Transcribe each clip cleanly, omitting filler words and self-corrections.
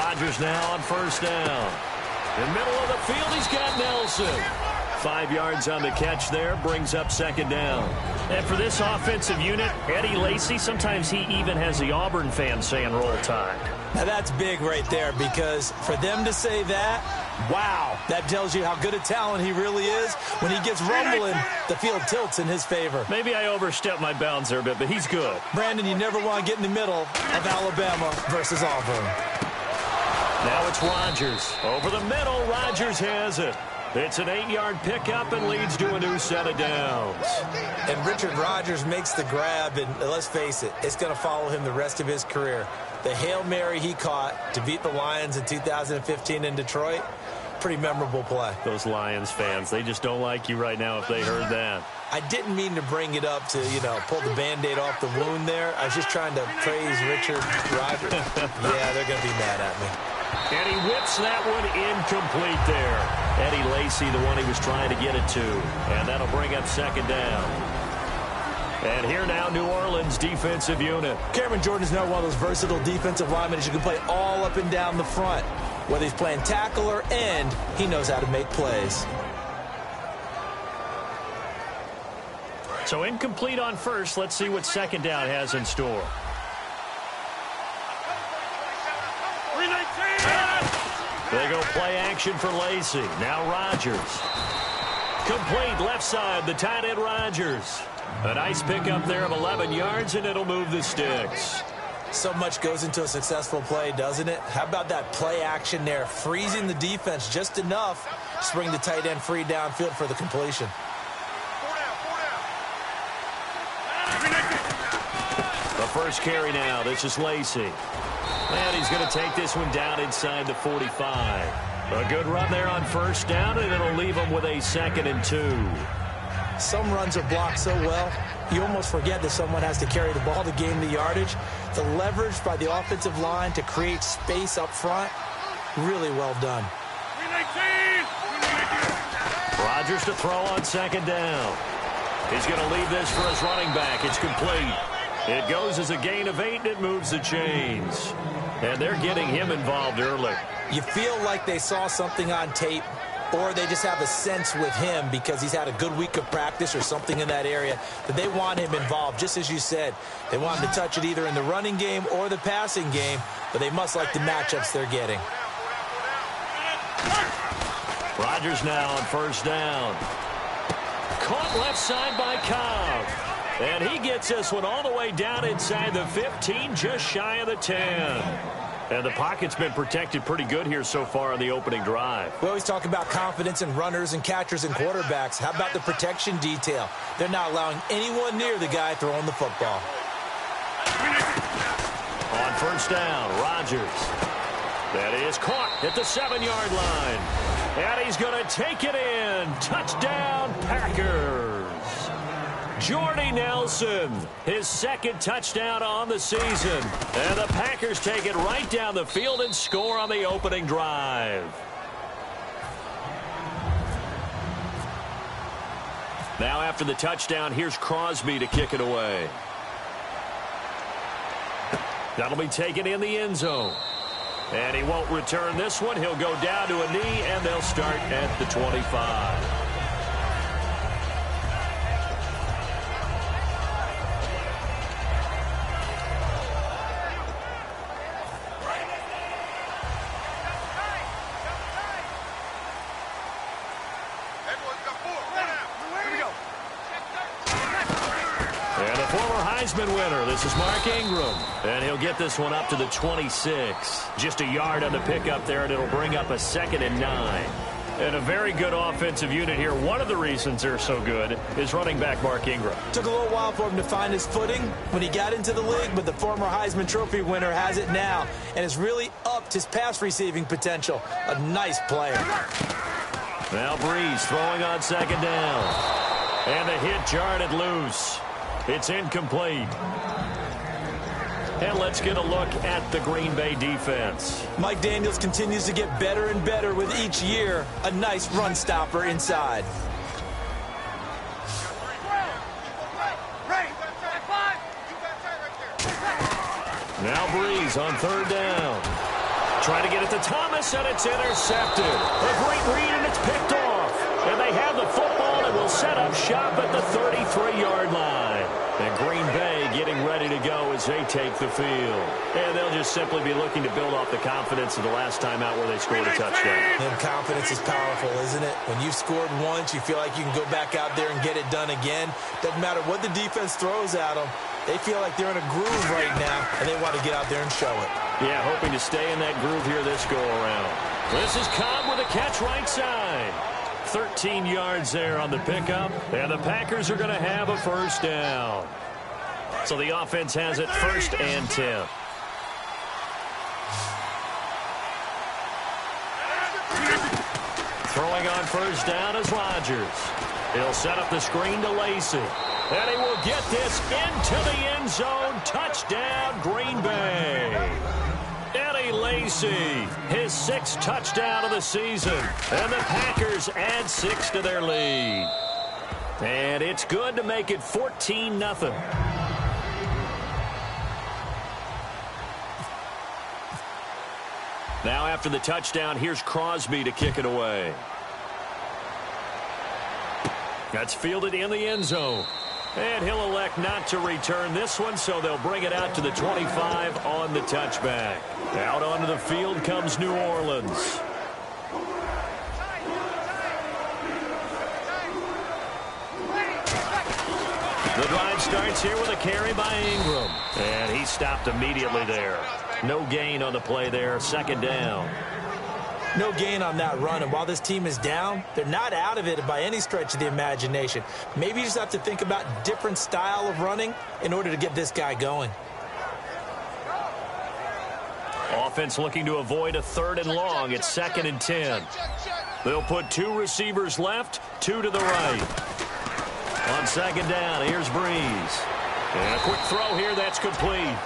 Rodgers now on first down. In the middle of the field, he's got Nelson. 5 yards on the catch there, brings up second down. And for this offensive unit, Eddie Lacy, sometimes he even has the Auburn fans saying roll tide. Now that's big right there, because for them to say that, wow, that tells you how good a talent he really is. When he gets rumbling, the field tilts in his favor. Maybe I overstepped my bounds there a bit, but he's good. Brandon, you never want to get in the middle of Alabama versus Auburn. Now it's Rodgers. Over the middle, Rodgers has it. It's an 8-yard pickup and leads to a new set of downs. And Richard Rodgers makes the grab, and let's face it, it's going to follow him the rest of his career. The Hail Mary he caught to beat the Lions in 2015 in Detroit, pretty memorable play. Those Lions fans, they just don't like you right now if they heard that. I didn't mean to bring it up to, pull the Band-Aid off the wound there. I was just trying to praise Richard Rodgers. Yeah, they're going to be mad at me. And he whips that one incomplete there. Eddie Lacy, the one he was trying to get it to. And that'll bring up second down. And here now, New Orleans defensive unit. Cameron Jordan is now one of those versatile defensive linemen that you can play all up and down the front. Whether he's playing tackle or end, he knows how to make plays. So incomplete on first. Let's see what second down has in store. They go play action for Lacy. Now Rodgers. Complete left side, the tight end Rodgers. A nice pickup there of 11 yards, and it'll move the sticks. So much goes into a successful play, doesn't it? How about that play action there? Freezing the defense just enough to bring the tight end free downfield for the completion. The first carry now. This is Lacy. And he's going to take this one down inside the 45. A good run there on first down, and it'll leave him with a 2nd and 2. Some runs are blocked so well, you almost forget that someone has to carry the ball to gain the yardage. The leverage by the offensive line to create space up front, really well done. Rodgers to throw on second down. He's going to leave this for his running back. It's complete. It goes as a gain of 8, and it moves the chains. And they're getting him involved early. You feel like they saw something on tape, or they just have a sense with him because he's had a good week of practice or something in that area that they want him involved. Just as you said, they want him to touch it either in the running game or the passing game, but they must like the matchups they're getting. Rodgers now on first down. Caught left side by Cobb. And he gets this one all the way down inside the 15, just shy of the 10. And the pocket's been protected pretty good here so far on the opening drive. We always talk about confidence in runners and catchers and quarterbacks. How about the protection detail? They're not allowing anyone near the guy throwing the football. On first down, Rodgers. That is caught at the 7-yard line. And he's going to take it in. Touchdown, Packers. Jordy Nelson, his 2nd touchdown on the season. And the Packers take it right down the field and score on the opening drive. Now after the touchdown, here's Crosby to kick it away. That'll be taken in the end zone. And he won't return this one. He'll go down to a knee, and they'll start at the 25. Heisman winner. This is Mark Ingram. And he'll get this one up to the 26. Just a yard on the pickup there, and it'll bring up a 2nd and 9. And a very good offensive unit here. One of the reasons they're so good is running back Mark Ingram. Took a little while for him to find his footing when he got into the league, but the former Heisman Trophy winner has it now and has really upped his pass receiving potential. A nice player. Now Breeze throwing on second down. And the hit jarred it loose. It's incomplete. And let's get a look at the Green Bay defense. Mike Daniels continues to get better and better with each year. A nice run stopper inside. Now Breeze on third down. Trying to get it to Thomas, and it's intercepted. A great read, and it's picked off. And they have the football and will set up shop at the 33-yard line. And Green Bay getting ready to go as they take the field. And they'll just simply be looking to build off the confidence of the last time out where they scored a touchdown. And confidence is powerful, isn't it? When you've scored once, you feel like you can go back out there and get it done again. Doesn't matter what the defense throws at them. They feel like they're in a groove right now, and they want to get out there and show it. Yeah, hoping to stay in that groove here this go-around. This is Cobb with a catch right side. 13 yards there on the pickup, and the Packers are going to have a first down. So the offense has it 1st and 10. Throwing on first down is Rodgers. He'll set up the screen to Lacy. And he will get this into the end zone. Touchdown, Green Bay. Eddie Lacy, his 6th touchdown of the season. And the Packers add 6 to their lead. And it's good to make it 14-0. Now after the touchdown, here's Crosby to kick it away. That's fielded in the end zone. And he'll elect not to return this one, so they'll bring it out to the 25 on the touchback. Out onto the field comes New Orleans. The drive starts here with a carry by Ingram. And he stopped immediately there. No gain on the play there, 2nd down. No gain on that run, and while this team is down, they're not out of it by any stretch of the imagination. Maybe you just have to think about different style of running in order to get this guy going. Offense looking to avoid a 3rd and long. It's 2nd and 10. They'll put 2 receivers left, 2 to the right. On 2nd down, here's Breeze. And a quick throw here, that's complete.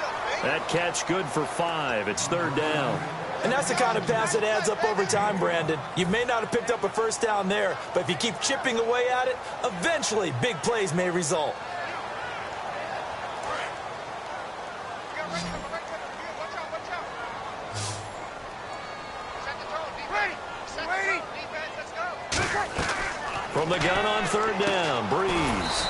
That catch good for 5. It's 3rd down. And that's the kind of pass that adds up over time, Brandon. You may not have picked up a first down there, but if you keep chipping away at it, eventually big plays may result. From the gun on 3rd down, Breeze.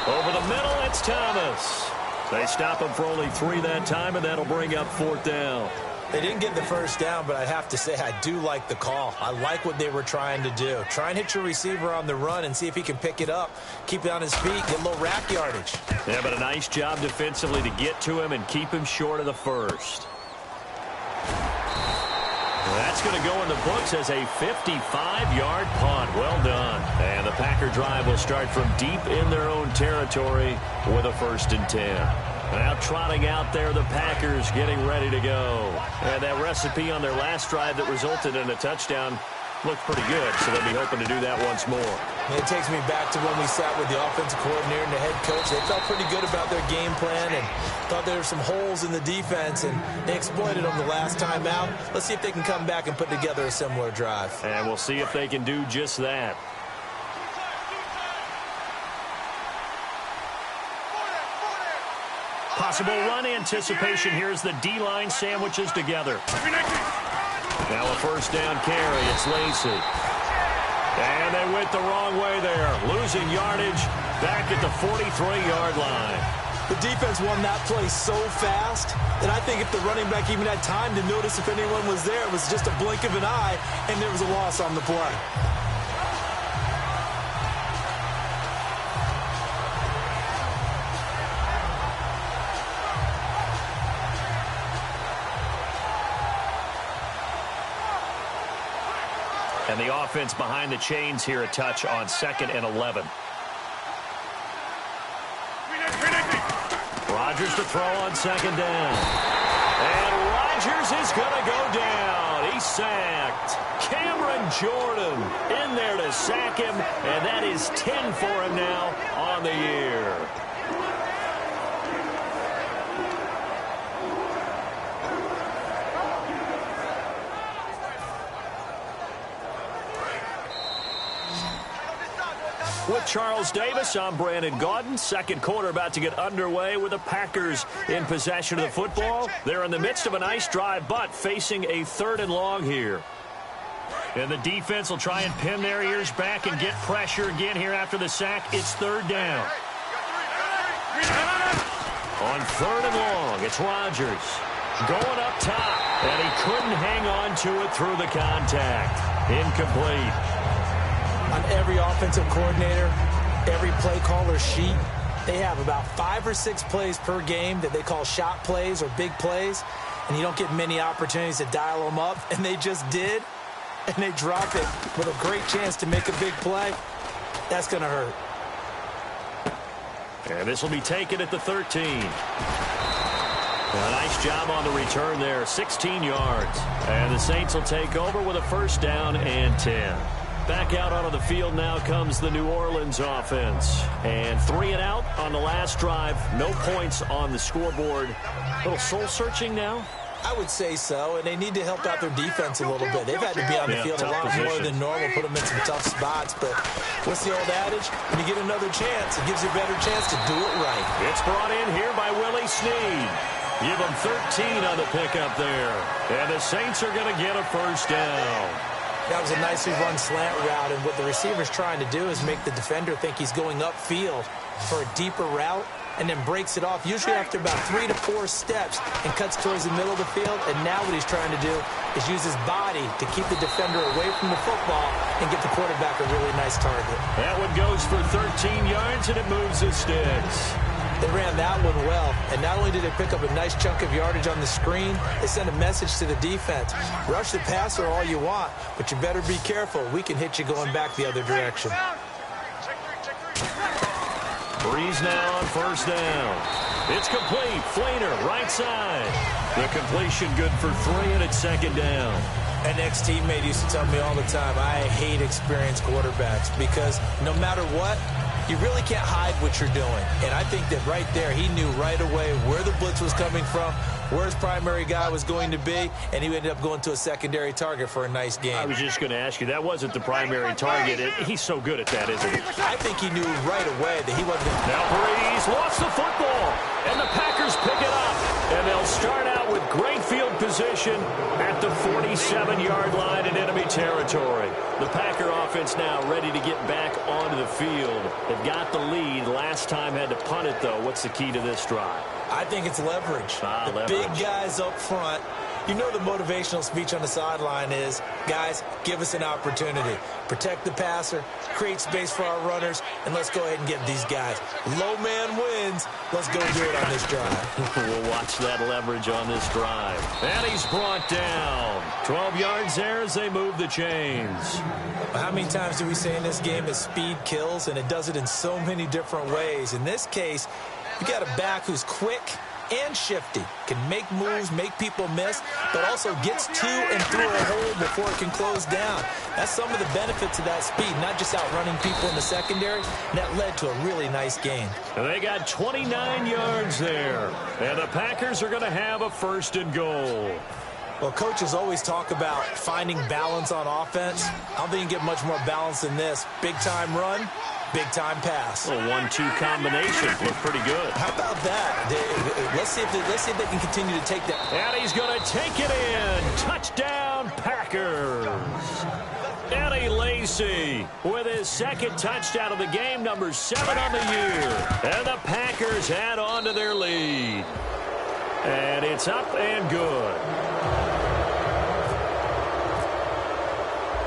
Over the middle, it's Thomas. They stop him for only 3 that time, and that'll bring up 4th down. They didn't get the first down, but I have to say I do like the call. I like what they were trying to do. Try and hit your receiver on the run and see if he can pick it up, keep it on his feet, get a little rack yardage. Yeah, but a nice job defensively to get to him and keep him short of the first. That's going to go in the books as a 55-yard punt. Well done. And the Packer drive will start from deep in their own territory with a 1st and 10. Now trotting out there, the Packers getting ready to go. And that recipe on their last drive that resulted in a touchdown looked pretty good, so they'll be hoping to do that once more. And it takes me back to when we sat with the offensive coordinator and the head coach. They felt pretty good about their game plan and thought there were some holes in the defense, and they exploited them the last time out. Let's see if they can come back and put together a similar drive. And we'll see if they can do just that. Possible run anticipation here as the D-line sandwiches together. Now a 1st down carry. It's Lacy. And they went the wrong way there. Losing yardage back at the 43-yard line. The defense won that play so fast that I think if the running back even had time to notice if anyone was there, it was just a blink of an eye, and there was a loss on the play. And the offense behind the chains here, a touch on 2nd and 11. Rodgers to throw on 2nd down. And Rodgers is going to go down. He's sacked. Cameron Jordan in there to sack him, and that is 10 for him now on the year. With Charles Davis, I'm Brandon Gaudin. Second quarter about to get underway with the Packers in possession of the football. They're in the midst of a nice drive, but facing a 3rd and long here. And the defense will try and pin their ears back and get pressure again here after the sack. It's 3rd down. On 3rd and long, it's Rodgers. Going up top, and he couldn't hang on to it through the contact. Incomplete. On every offensive coordinator, every play caller sheet, they have about 5 or 6 plays per game that they call shot plays or big plays, and you don't get many opportunities to dial them up, and they just did, and they drop it with a great chance to make a big play. That's going to hurt. And this will be taken at the 13. A nice job on the return there, 16 yards. And the Saints will take over with a 1st down and 10. Back out onto the field now comes the New Orleans offense. And 3 and out on the last drive. No points on the scoreboard. A little soul-searching now? I would say so, and they need to help out their defense a little bit. They've had to be on the field a lot more than normal, put them in some tough spots. But what's the old adage? When you get another chance, it gives you a better chance to do it right. It's brought in here by Willie Snead. Give them 13 on the pickup there. And the Saints are going to get a 1st down. That was a nicely run slant route, and what the receiver's trying to do is make the defender think he's going upfield for a deeper route and then breaks it off, usually after about 3 to 4 steps, and cuts towards the middle of the field. And now what he's trying to do is use his body to keep the defender away from the football and get the quarterback a really nice target. That one goes for 13 yards, and it moves the sticks. They ran that one well, and not only did they pick up a nice chunk of yardage on the screen, they sent a message to the defense. Rush the passer all you want, but you better be careful. We can hit you going back the other direction. Breeze now on 1st down. It's complete. Flainer, right side. The completion good for 3, and it's 2nd down. An ex-teammate used to tell me all the time, I hate experienced quarterbacks because no matter what, you really can't hide what you're doing. And I think that right there, he knew right away where the blitz was coming from, where his primary guy was going to be, and he ended up going to a secondary target for a nice game. I was just going to ask you, that wasn't the primary target. He's so good at that, isn't he? I think he knew right away that he wasn't. Now Breeze lost the football, and the Packers pick it up. And they'll start out with great field position at the 47-yard line in enemy territory. The Packer offense now ready to get back onto the field. They've got the lead. Last time had to punt it, though. What's the key to this drive? I think it's leverage. The big guys up front. You know the motivational speech on the sideline is, guys, give us an opportunity. Protect the passer, create space for our runners, and let's go ahead and get these guys. Low man wins. Let's go do it on this drive. We'll watch that leverage on this drive. And he's brought down. 12 yards there as they move the chains. How many times do we say in this game that speed kills, and it does it in so many different ways? In this case, you got a back who's quick and shifty, can make moves, make people miss, but also gets to and through a hole before it can close down. That's some of the benefits of that speed, not just outrunning people in the secondary, and that led to a really nice game. And they got 29 yards there, and the Packers are going to have a 1st and goal. Well, coaches always talk about finding balance on offense. I don't think you can get much more balance than this. Big-time run, big-time pass. A 1-2 combination. Looked pretty good. How about that? Let's see if they can continue to take that. And he's going to take it in. Touchdown, Packers. Eddie Lacy with his 2nd touchdown of the game, number 7 on the year. And the Packers add on to their lead. And it's up and good.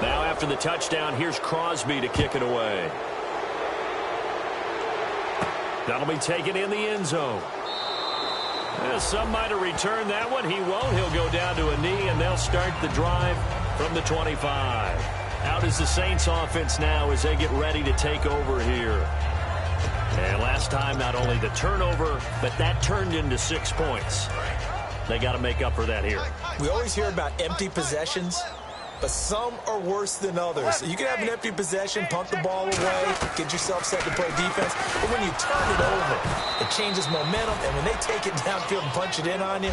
Now after the touchdown, here's Crosby to kick it away. That'll be taken in the end zone. Some might have returned that one. He won't. He'll go down to a knee, and they'll start the drive from the 25. Out is the Saints offense now as they get ready to take over here. And last time, not only the turnover, but that turned into 6 points. They got to make up for that here. We always hear about empty possessions, but some are worse than others. You can have an empty possession, punt the ball away, get yourself set to play defense, but when you turn it over, it changes momentum, and when they take it downfield and punch it in on you,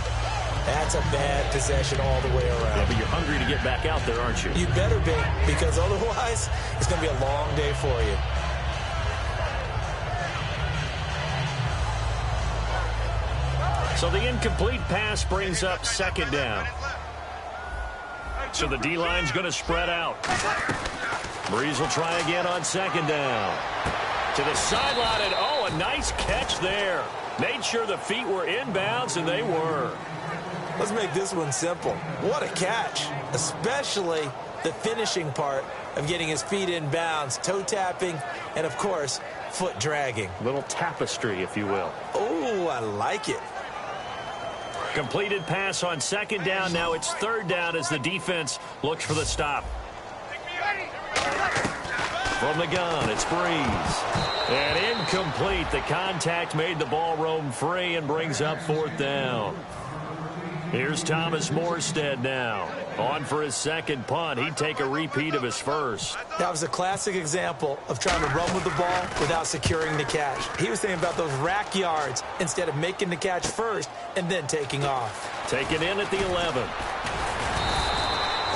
that's a bad possession all the way around. Yeah, but you're hungry to get back out there, aren't you? You better be, because otherwise, it's going to be a long day for you. So the incomplete pass brings up second down. So the D-line's going to spread out. Breeze will try again on second down. To the sideline, and oh, a nice catch there. Made sure the feet were inbounds, and they were. Let's make this one simple. What a catch, especially the finishing part of getting his feet in bounds, toe tapping, and, of course, foot dragging. Little tapestry, if you will. Oh, I like it. Completed pass on second down. Now it's third down as the defense looks for the stop. From the gun, it's Breeze. And incomplete. The contact made the ball roam free and brings up fourth down. Here's Thomas Morstead now. On for his second punt. He'd take a repeat of his first. That was a classic example of trying to run with the ball without securing the catch. He was thinking about those rack yards instead of making the catch first and then taking off. Taken in at the 11.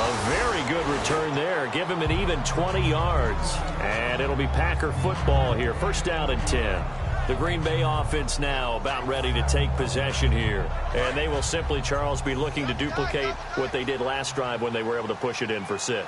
A very good return there. Give him an even 20 yards. And it'll be Packer football here. First down and 10. The Green Bay offense now about ready to take possession here. And they will simply, Charles, be looking to duplicate what they did last drive when they were able to push it in for 6.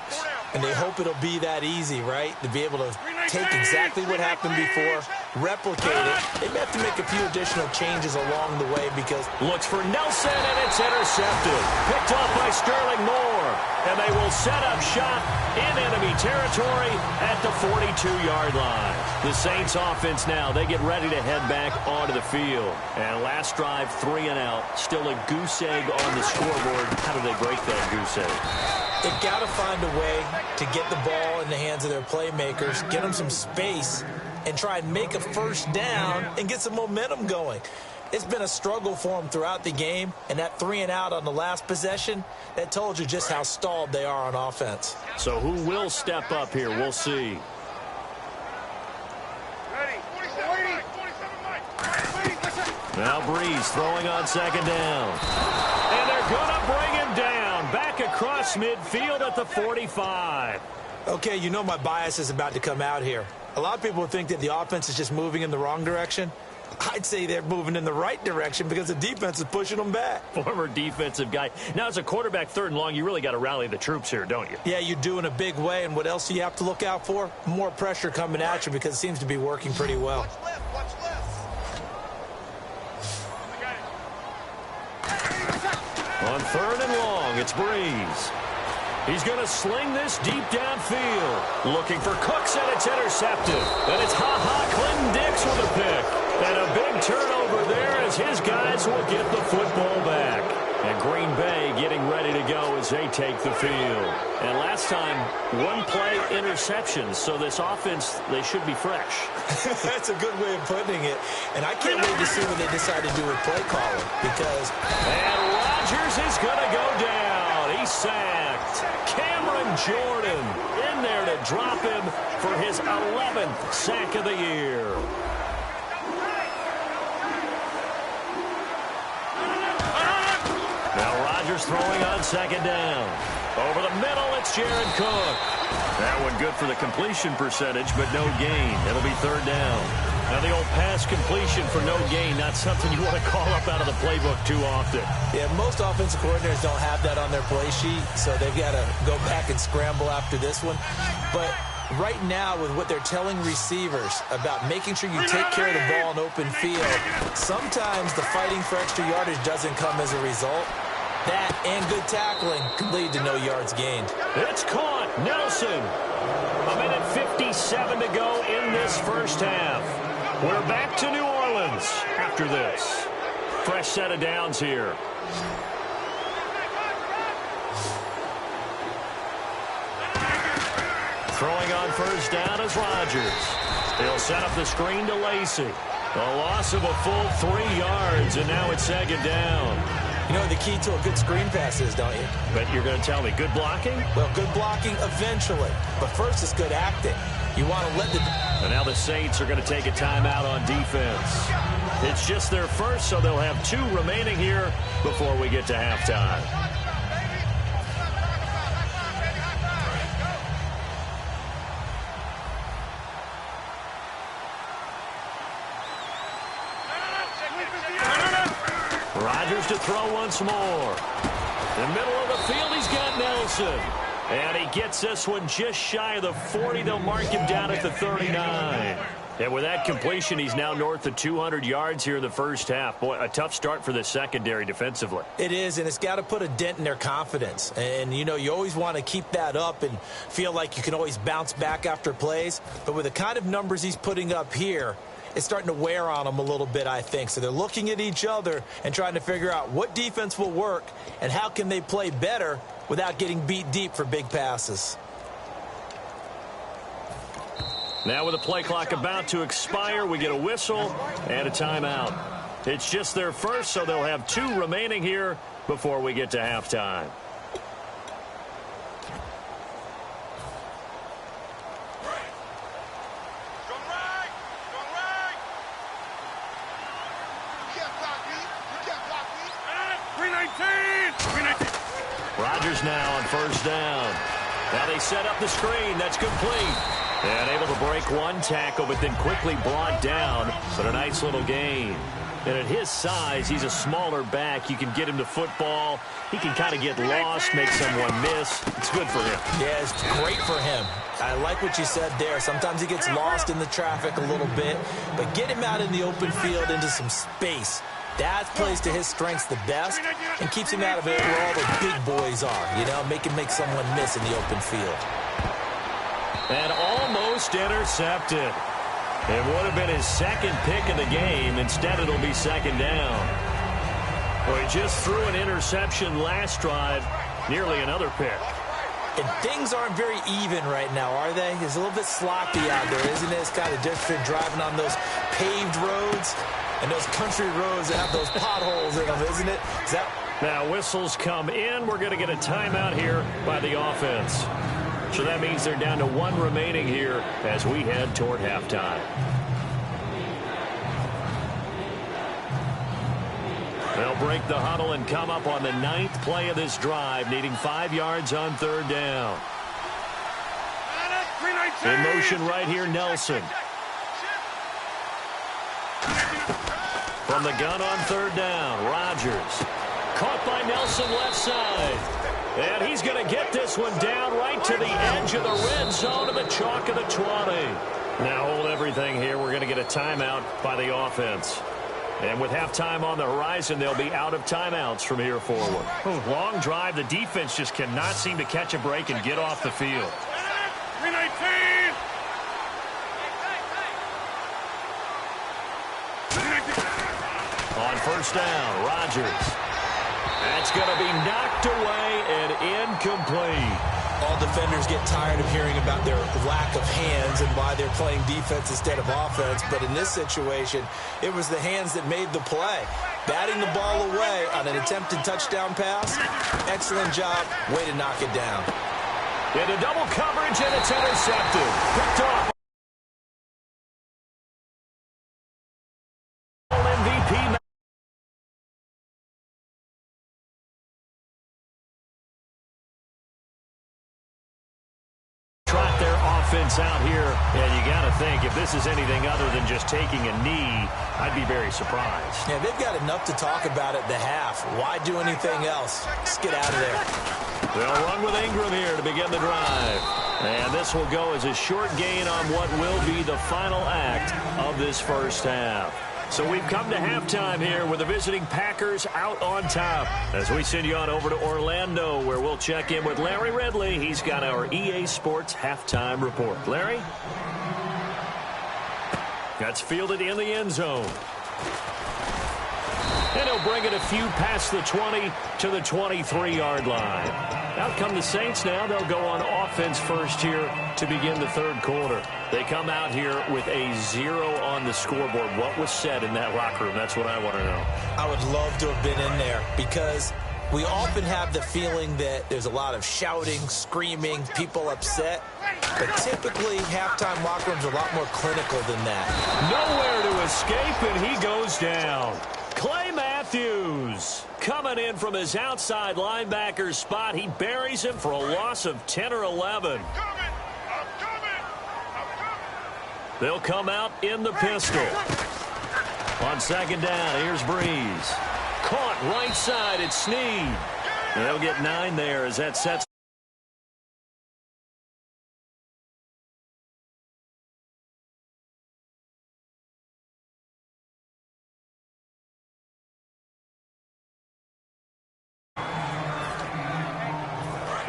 And they hope it'll be that easy, right? To be able to take exactly what happened before, replicate it. They may have to make a few additional changes along the way because... Looks for Nelson, and it's intercepted. Picked off by Sterling Moore. And they will set up shop in enemy territory at the 42-yard line. The Saints offense now, they get ready to head back onto the field. And last drive, 3 and out. Still a goose egg on the scoreboard. How do they break that goose egg? They've got to find a way to get the ball in the hands of their playmakers, get them some space, and try and make a first down and get some momentum going. It's been a struggle for them throughout the game, and that 3 and out on the last possession, that told you just how stalled they are on offense. So who will step up here? We'll see. Now Breeze throwing on second down. And they're going to bring him down. Back across midfield at the 45. Okay, you know my bias is about to come out here. A lot of people think that the offense is just moving in the wrong direction. I'd say they're moving in the right direction because the defense is pushing them back. Former defensive guy. Now, as a quarterback, third and long, you really got to rally the troops here, don't you? Yeah, you do in a big way. And what else do you have to look out for? More pressure coming at you because it seems to be working pretty well. On third and long, it's Breeze. He's going to sling this deep downfield. Looking for Cooks, and it's intercepted. And it's Clinton Dix with a pick. And a big turnover there as his guys will get the football back. And Green Bay getting ready to go as they take the field. And last time, one play interceptions. So this offense, they should be fresh. That's a good way of putting it. And I can't wait to see what they decide to do with play calling. Because... And Rodgers is going to go down. He's sacked. Cameron Jordan in there to drop him for his 11th sack of the year. Now Rodgers throwing on second down. Over the middle, it's Jared Cook. That one good for the completion percentage, but no gain. It'll be third down. Now the old pass completion for no gain, not something you want to call up out of the playbook too often. Yeah, most offensive coordinators don't have that on their play sheet, so they've got to go back and scramble after this one. But right now, with what they're telling receivers about making sure you take care of the ball in open field, sometimes the fighting for extra yardage doesn't come as a result. That and good tackling can lead to no yards gained. It's caught. Nelson. A minute 57 to go in this first half. We're back to New Orleans after this. Fresh set of downs here. Throwing on first down is Rodgers. He'll set up the screen to Lacy. A loss of a full 3 yards, and now it's second down. You know what the key to a good screen pass is, don't you? But you're going to tell me, good blocking? Well, good blocking eventually. But first, it's good acting. You want to let the... And now the Saints are going to take a timeout on defense. It's just their first, so they'll have 2 remaining here before we get to halftime. Rodgers to throw once more. In the middle of the field, he's got Nelson. And he gets this one just shy of the 40. They'll mark him down at the 39. And with that completion, he's now north of 200 yards here in the first half. Boy, a tough start for the secondary defensively. It is, and it's got to put a dent in their confidence. And, you know, you always want to keep that up and feel like you can always bounce back after plays. But with the kind of numbers he's putting up here, it's starting to wear on them a little bit, I think. So they're looking at each other and trying to figure out what defense will work and how can they play better without getting beat deep for big passes. Now with the play clock about to expire, we get a whistle and a timeout. It's just their first, so they'll have 2 remaining here before we get to halftime. Rodgers now on first down. Now they set up the screen. That's complete. And able to break one tackle, but then quickly brought down. But a nice little gain. And at his size, he's a smaller back. You can get him to football. He can kind of get lost, make someone miss. It's good for him. Yeah, it's great for him. I like what you said there. Sometimes he gets lost in the traffic a little bit. But get him out in the open field into some space. That plays to his strengths the best and keeps him out of it where all the big boys are. You know, make someone miss in the open field. And almost intercepted. It would have been his second pick of the game. Instead, it'll be second down. Well, he just threw an interception last drive. Nearly another pick. And things aren't very even right now, are they? It's a little bit sloppy out there, isn't it? It's kind of different driving on those paved roads and those country roads that have those potholes in them, isn't it? Now, whistles come in. We're going to get a timeout here by the offense. So that means they're down to 1 remaining here as we head toward halftime. They'll break the huddle and come up on the 9th play of this drive, needing 5 yards on third down. In motion right here, Nelson. From the gun on third down, Rodgers. Caught by Nelson left side. And he's going to get this one down right to the edge of the red zone of the chalk of the 20. Now hold everything here. We're going to get a timeout by the offense. And with halftime on the horizon, they'll be out of timeouts from here forward. Long drive. The defense just cannot seem to catch a break and get off the field. 319. On first down, Rodgers. That's going to be knocked away and incomplete. All defenders get tired of hearing about their lack of hands and why they're playing defense instead of offense. But in this situation, it was the hands that made the play. Batting the ball away on an attempted touchdown pass. Excellent job. Way to knock it down. Into double coverage, and it's intercepted. Picked off. MVP. Offense out here, and you got to think if this is anything other than just taking a knee, I'd be very surprised. Yeah, they've got enough to talk about at the half. Why do anything else? Just get out of there. They'll run with Ingram here to begin the drive. And this will go as a short gain on what will be the final act of this first half. So we've come to halftime here with the visiting Packers out on top. As we send you on over to Orlando, where we'll check in with Larry Ridley. He's got our EA Sports halftime report. Larry? That's fielded in the end zone. And he'll bring it a few past the 20 to the 23-yard line. Out come the Saints now. They'll go on offense first here to begin the third quarter. They come out here with a 0 on the scoreboard. What was said in that locker room? That's what I want to know. I would love to have been in there because we often have the feeling that there's a lot of shouting, screaming, people upset. But typically, halftime locker rooms are a lot more clinical than that. Nowhere to escape, and he goes down. Clay Matthews coming in from his outside linebacker spot. He buries him for a loss of 10 or 11. They'll come out in the pistol. On second down, here's Breeze. Caught right side. It's Snead. They'll get 9 there as that sets.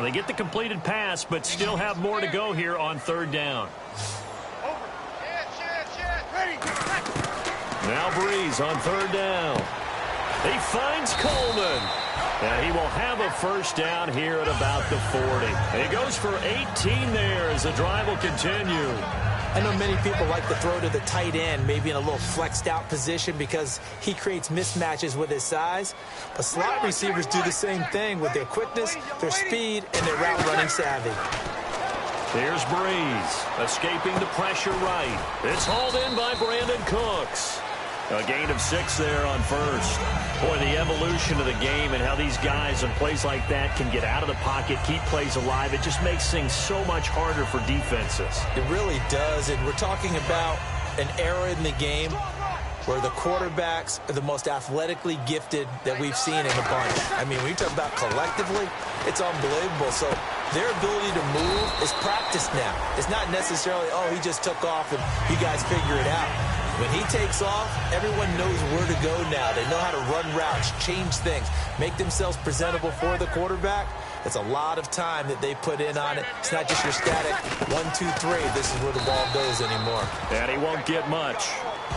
They get the completed pass, but still have more to go here on 3rd down. Now Breeze on 3rd down. He finds Coleman. And he will have a first down here at about the 40. He goes for 18 there as the drive will continue. I know many people like to throw to the tight end, maybe in a little flexed out position because he creates mismatches with his size. But slot receivers do the same thing with their quickness, their speed, and their route running savvy. Here's Breeze, escaping the pressure right. It's hauled in by Brandon Cooks. A gain of 6 there on first. Boy, the evolution of the game and how these guys in plays like that can get out of the pocket, keep plays alive, it just makes things so much harder for defenses. It really does, and we're talking about an era in the game where the quarterbacks are the most athletically gifted that we've seen in a bunch. I mean, when you talk about collectively, it's unbelievable. So their ability to move is practiced now. It's not necessarily, oh, he just took off and you guys figure it out. When he takes off, everyone knows where to go now. They know how to run routes, change things, make themselves presentable for the quarterback. It's a lot of time that they put in on it. It's not just your static 1, 2, 3. This is where the ball goes anymore. And he won't get much.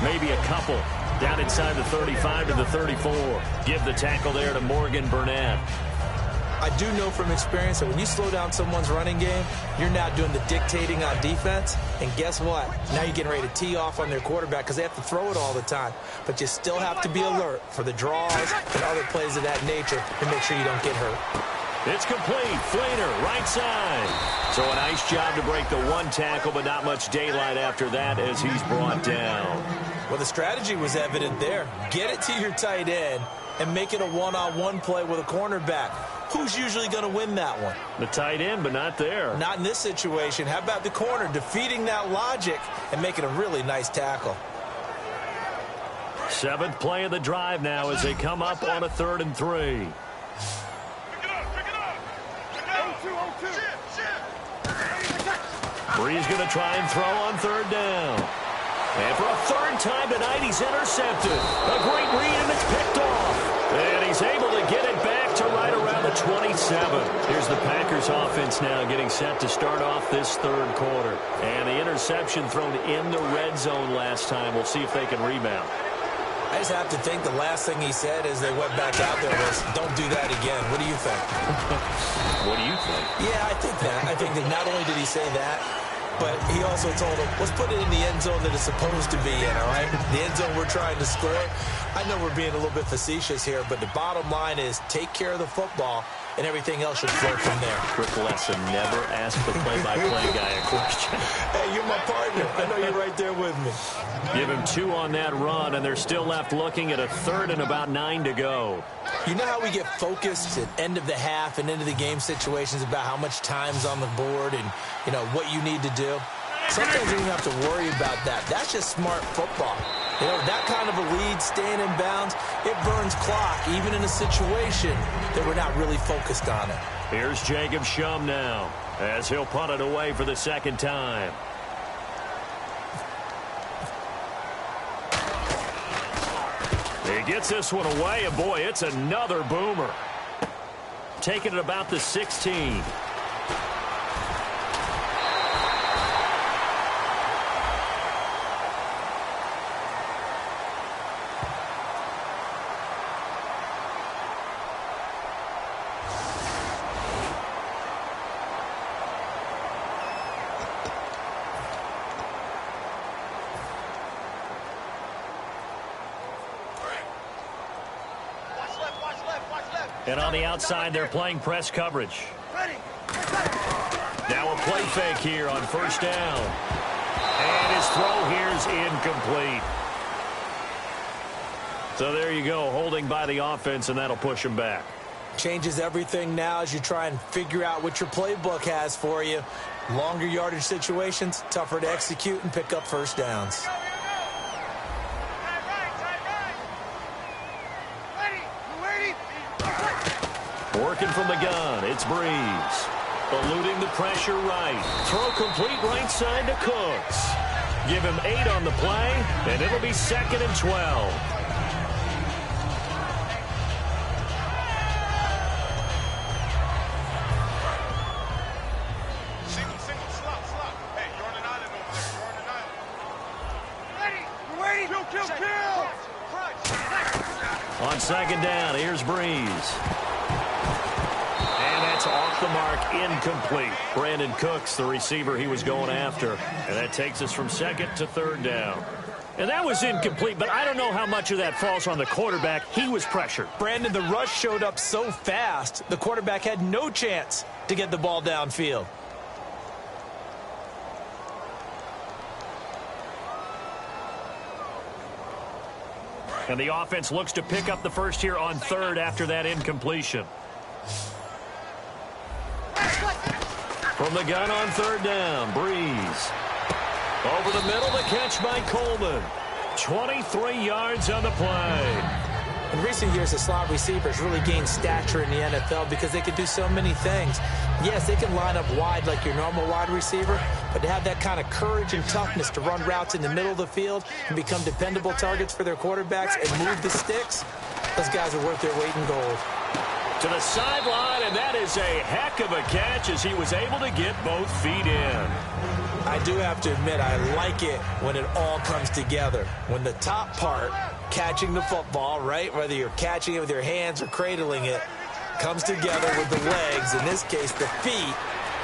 Maybe a couple. Down inside the 35 to the 34. Give the tackle there to Morgan Burnett. I do know from experience that when you slow down someone's running game, you're now doing the dictating on defense. And guess what? Now you're getting ready to tee off on their quarterback because they have to throw it all the time. But you still have to be alert for the draws and other plays of that nature to make sure you don't get hurt. It's complete. Flater, right side. So a nice job to break the 1 tackle, but not much daylight after that as he's brought down. Well, the strategy was evident there. Get it to your tight end and make it a one-on-one play with a cornerback. Who's usually going to win that one? The tight end, but not there. Not in this situation. How about the corner defeating that logic and making a really nice tackle? 7th play of the drive now as they come up on a 3rd and 3. Bree's going to try and throw on 3rd down. And for a 3rd time tonight, he's intercepted. A great read, and it's picked off. And he's able to get it back to right around the 27. Here's the Packers offense now getting set to start off this 3rd quarter. And the interception thrown in the red zone last time. We'll see if they can rebound. I just have to think the last thing he said as they went back out there was, don't do that again. What do you think? What do you think? Yeah, I think that. I think that not only did he say that, but he also told him, let's put it in the end zone that it's supposed to be in, all right? The end zone we're trying to score. I know we're being a little bit facetious here, but the bottom line is take care of the football, and everything else should flow from there. Quick lesson, never ask the play-by-play guy a question. Hey, you're my partner. I know you're right there with me. Give him 2 on that run, and they're still left looking at a 3rd and about 9 to go. You know how we get focused at end of the half and into the game situations about how much time's on the board and, you know, what you need to do? Sometimes you don't have to worry about that. That's just smart football. You know, that kind of a lead, staying in bounds, it burns clock, even in a situation that we're not really focused on it. Here's Jacob Shum now, as he'll punt it away for the 2nd time. He gets this one away, and boy, it's another boomer. Taking it about the 16. And on the outside, they're playing press coverage. Now a play fake here on 1st down. And his throw here is incomplete. So there you go, holding by the offense, and that'll push him back. Changes everything now as you try and figure out what your playbook has for you. Longer yardage situations, tougher to execute and pick up 1st downs. from the gun. It's Breeze. Eluding the pressure right. Throw complete right side to Cooks. Give him 8 on the play, and it'll be 2nd and 12. On 2nd down, here's Breeze. And that's off the mark, incomplete. Brandon Cooks, the receiver he was going after. And that takes us from 2nd to 3rd down. And that was incomplete, but I don't know how much of that falls on the quarterback. He was pressured. Brandon, the rush showed up so fast, the quarterback had no chance to get the ball downfield. And the offense looks to pick up the first here on 3rd after that incompletion. From the gun on 3rd down, Breeze. Over the middle, the catch by Coleman. 23 yards on the play. In recent years, the slot receivers really gained stature in the NFL because they can do so many things. Yes, they can line up wide like your normal wide receiver, but to have that kind of courage and toughness to run routes in the middle of the field and become dependable targets for their quarterbacks and move the sticks, those guys are worth their weight in gold. To the sideline, and that is a heck of a catch as he was able to get both feet in. I do have to admit, I like it when it all comes together. When the top part, catching the football, right, whether you're catching it with your hands or cradling it, comes together with the legs, in this case the feet,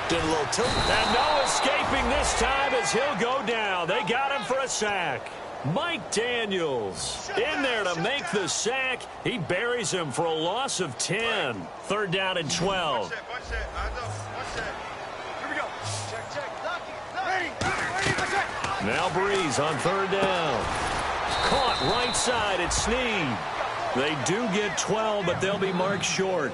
doing a little tilt. And no escaping this time as he'll go down. They got him for a sack. Mike Daniels in there to make the sack. He buries him for a loss of 10. 3rd down and 12. Now Breeze on 3rd down. Caught right side at Snead. They do get 12, but they'll be marked short.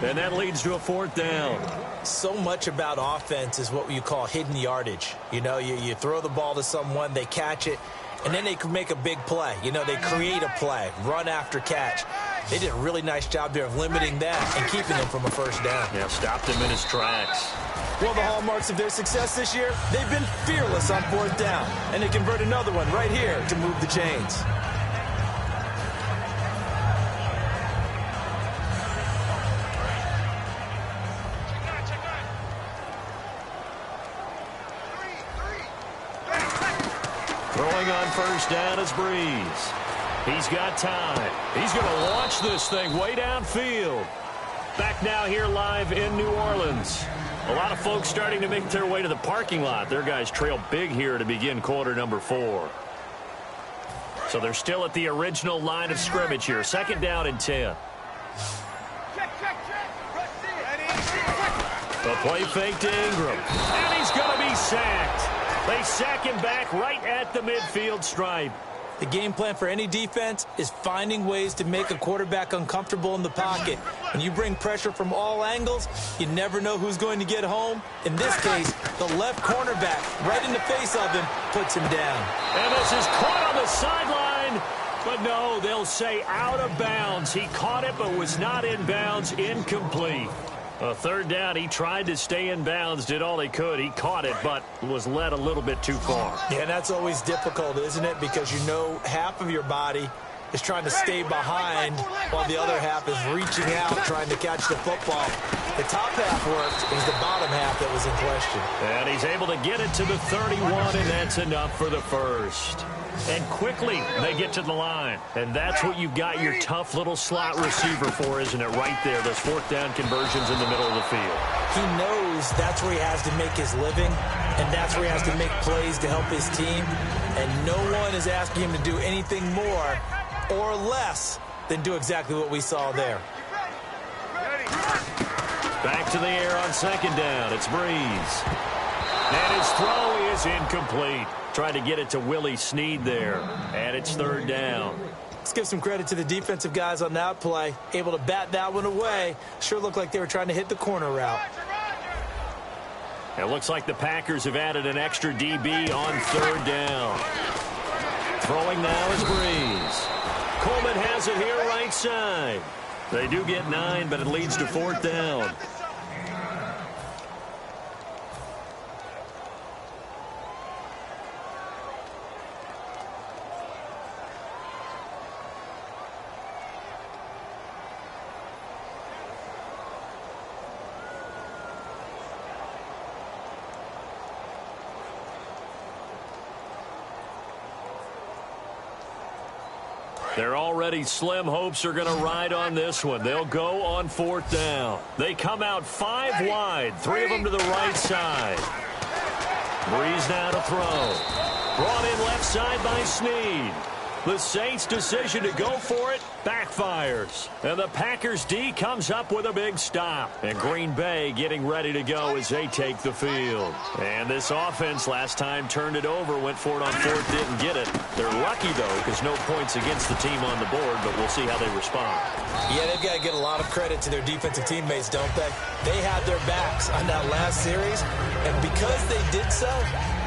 And that leads to a 4th down. So much about offense is what you call hidden yardage. You know, you throw the ball to someone, they catch it, and then they can make a big play. You know, they create a play, run after catch. They did a really nice job there of limiting that and keeping him from a 1st down. Yeah, stopped him in his tracks. One of the hallmarks of their success this year, they've been fearless on 4th down, and they convert another one right here to move the chains. Throwing on 1st down is Breeze. He's got time. He's going to launch this thing way downfield. Back now here live in New Orleans. A lot of folks starting to make their way to the parking lot. Their guys trail big here to begin quarter number 4. So they're still at the original line of scrimmage here. 2nd down and 10. The play fake to Ingram. And he's going to be sacked. They sack him back right at the midfield stripe. The game plan for any defense is finding ways to make a quarterback uncomfortable in the pocket. When you bring pressure from all angles, you never know who's going to get home. In this case, the left cornerback, right in the face of him, puts him down. And this is caught on the sideline. But no, they'll say out of bounds. He caught it but was not in bounds. Incomplete. A 3rd down, he tried to stay in bounds, did all he could. He caught it, but was led a little bit too far. Yeah, and that's always difficult, isn't it? Because you know half of your body is trying to stay behind while the other half is reaching out, trying to catch the football. The top half worked. It was the bottom half that was in question. And he's able to get it to the 31, and that's enough for the 1st. And quickly, they get to the line. And that's what you've got your tough little slot receiver for, isn't it? Right there, those 4th down conversions in the middle of the field. He knows that's where he has to make his living, and that's where he has to make plays to help his team. And no one is asking him to do anything more or less than do exactly what we saw there. Back to the air on 2nd down. It's Breeze. And his throw is incomplete. Tried to get it to Willie Snead there. And it's 3rd down. Let's give some credit to the defensive guys on that play. Able to bat that one away. Sure looked like they were trying to hit the corner route. It looks like the Packers have added an extra DB on 3rd down. Throwing now is Breeze. Coleman has it here right side. They do get 9, but it leads to 4th down. Their already slim hopes are going to ride on this one. They'll go on 4th down. They come out 5 wide, 3 of them to the right side. Breeze now to throw. Brought in left side by Snead. The Saints' decision to go for it backfires. And the Packers D comes up with a big stop. And Green Bay getting ready to go as they take the field. And this offense last time turned it over, went for it on 4th, didn't get it. They're lucky, though, because no points against the team on the board, but we'll see how they respond. Yeah, they've got to get a lot of credit to their defensive teammates, don't they? They had their backs on that last series, and because they did so,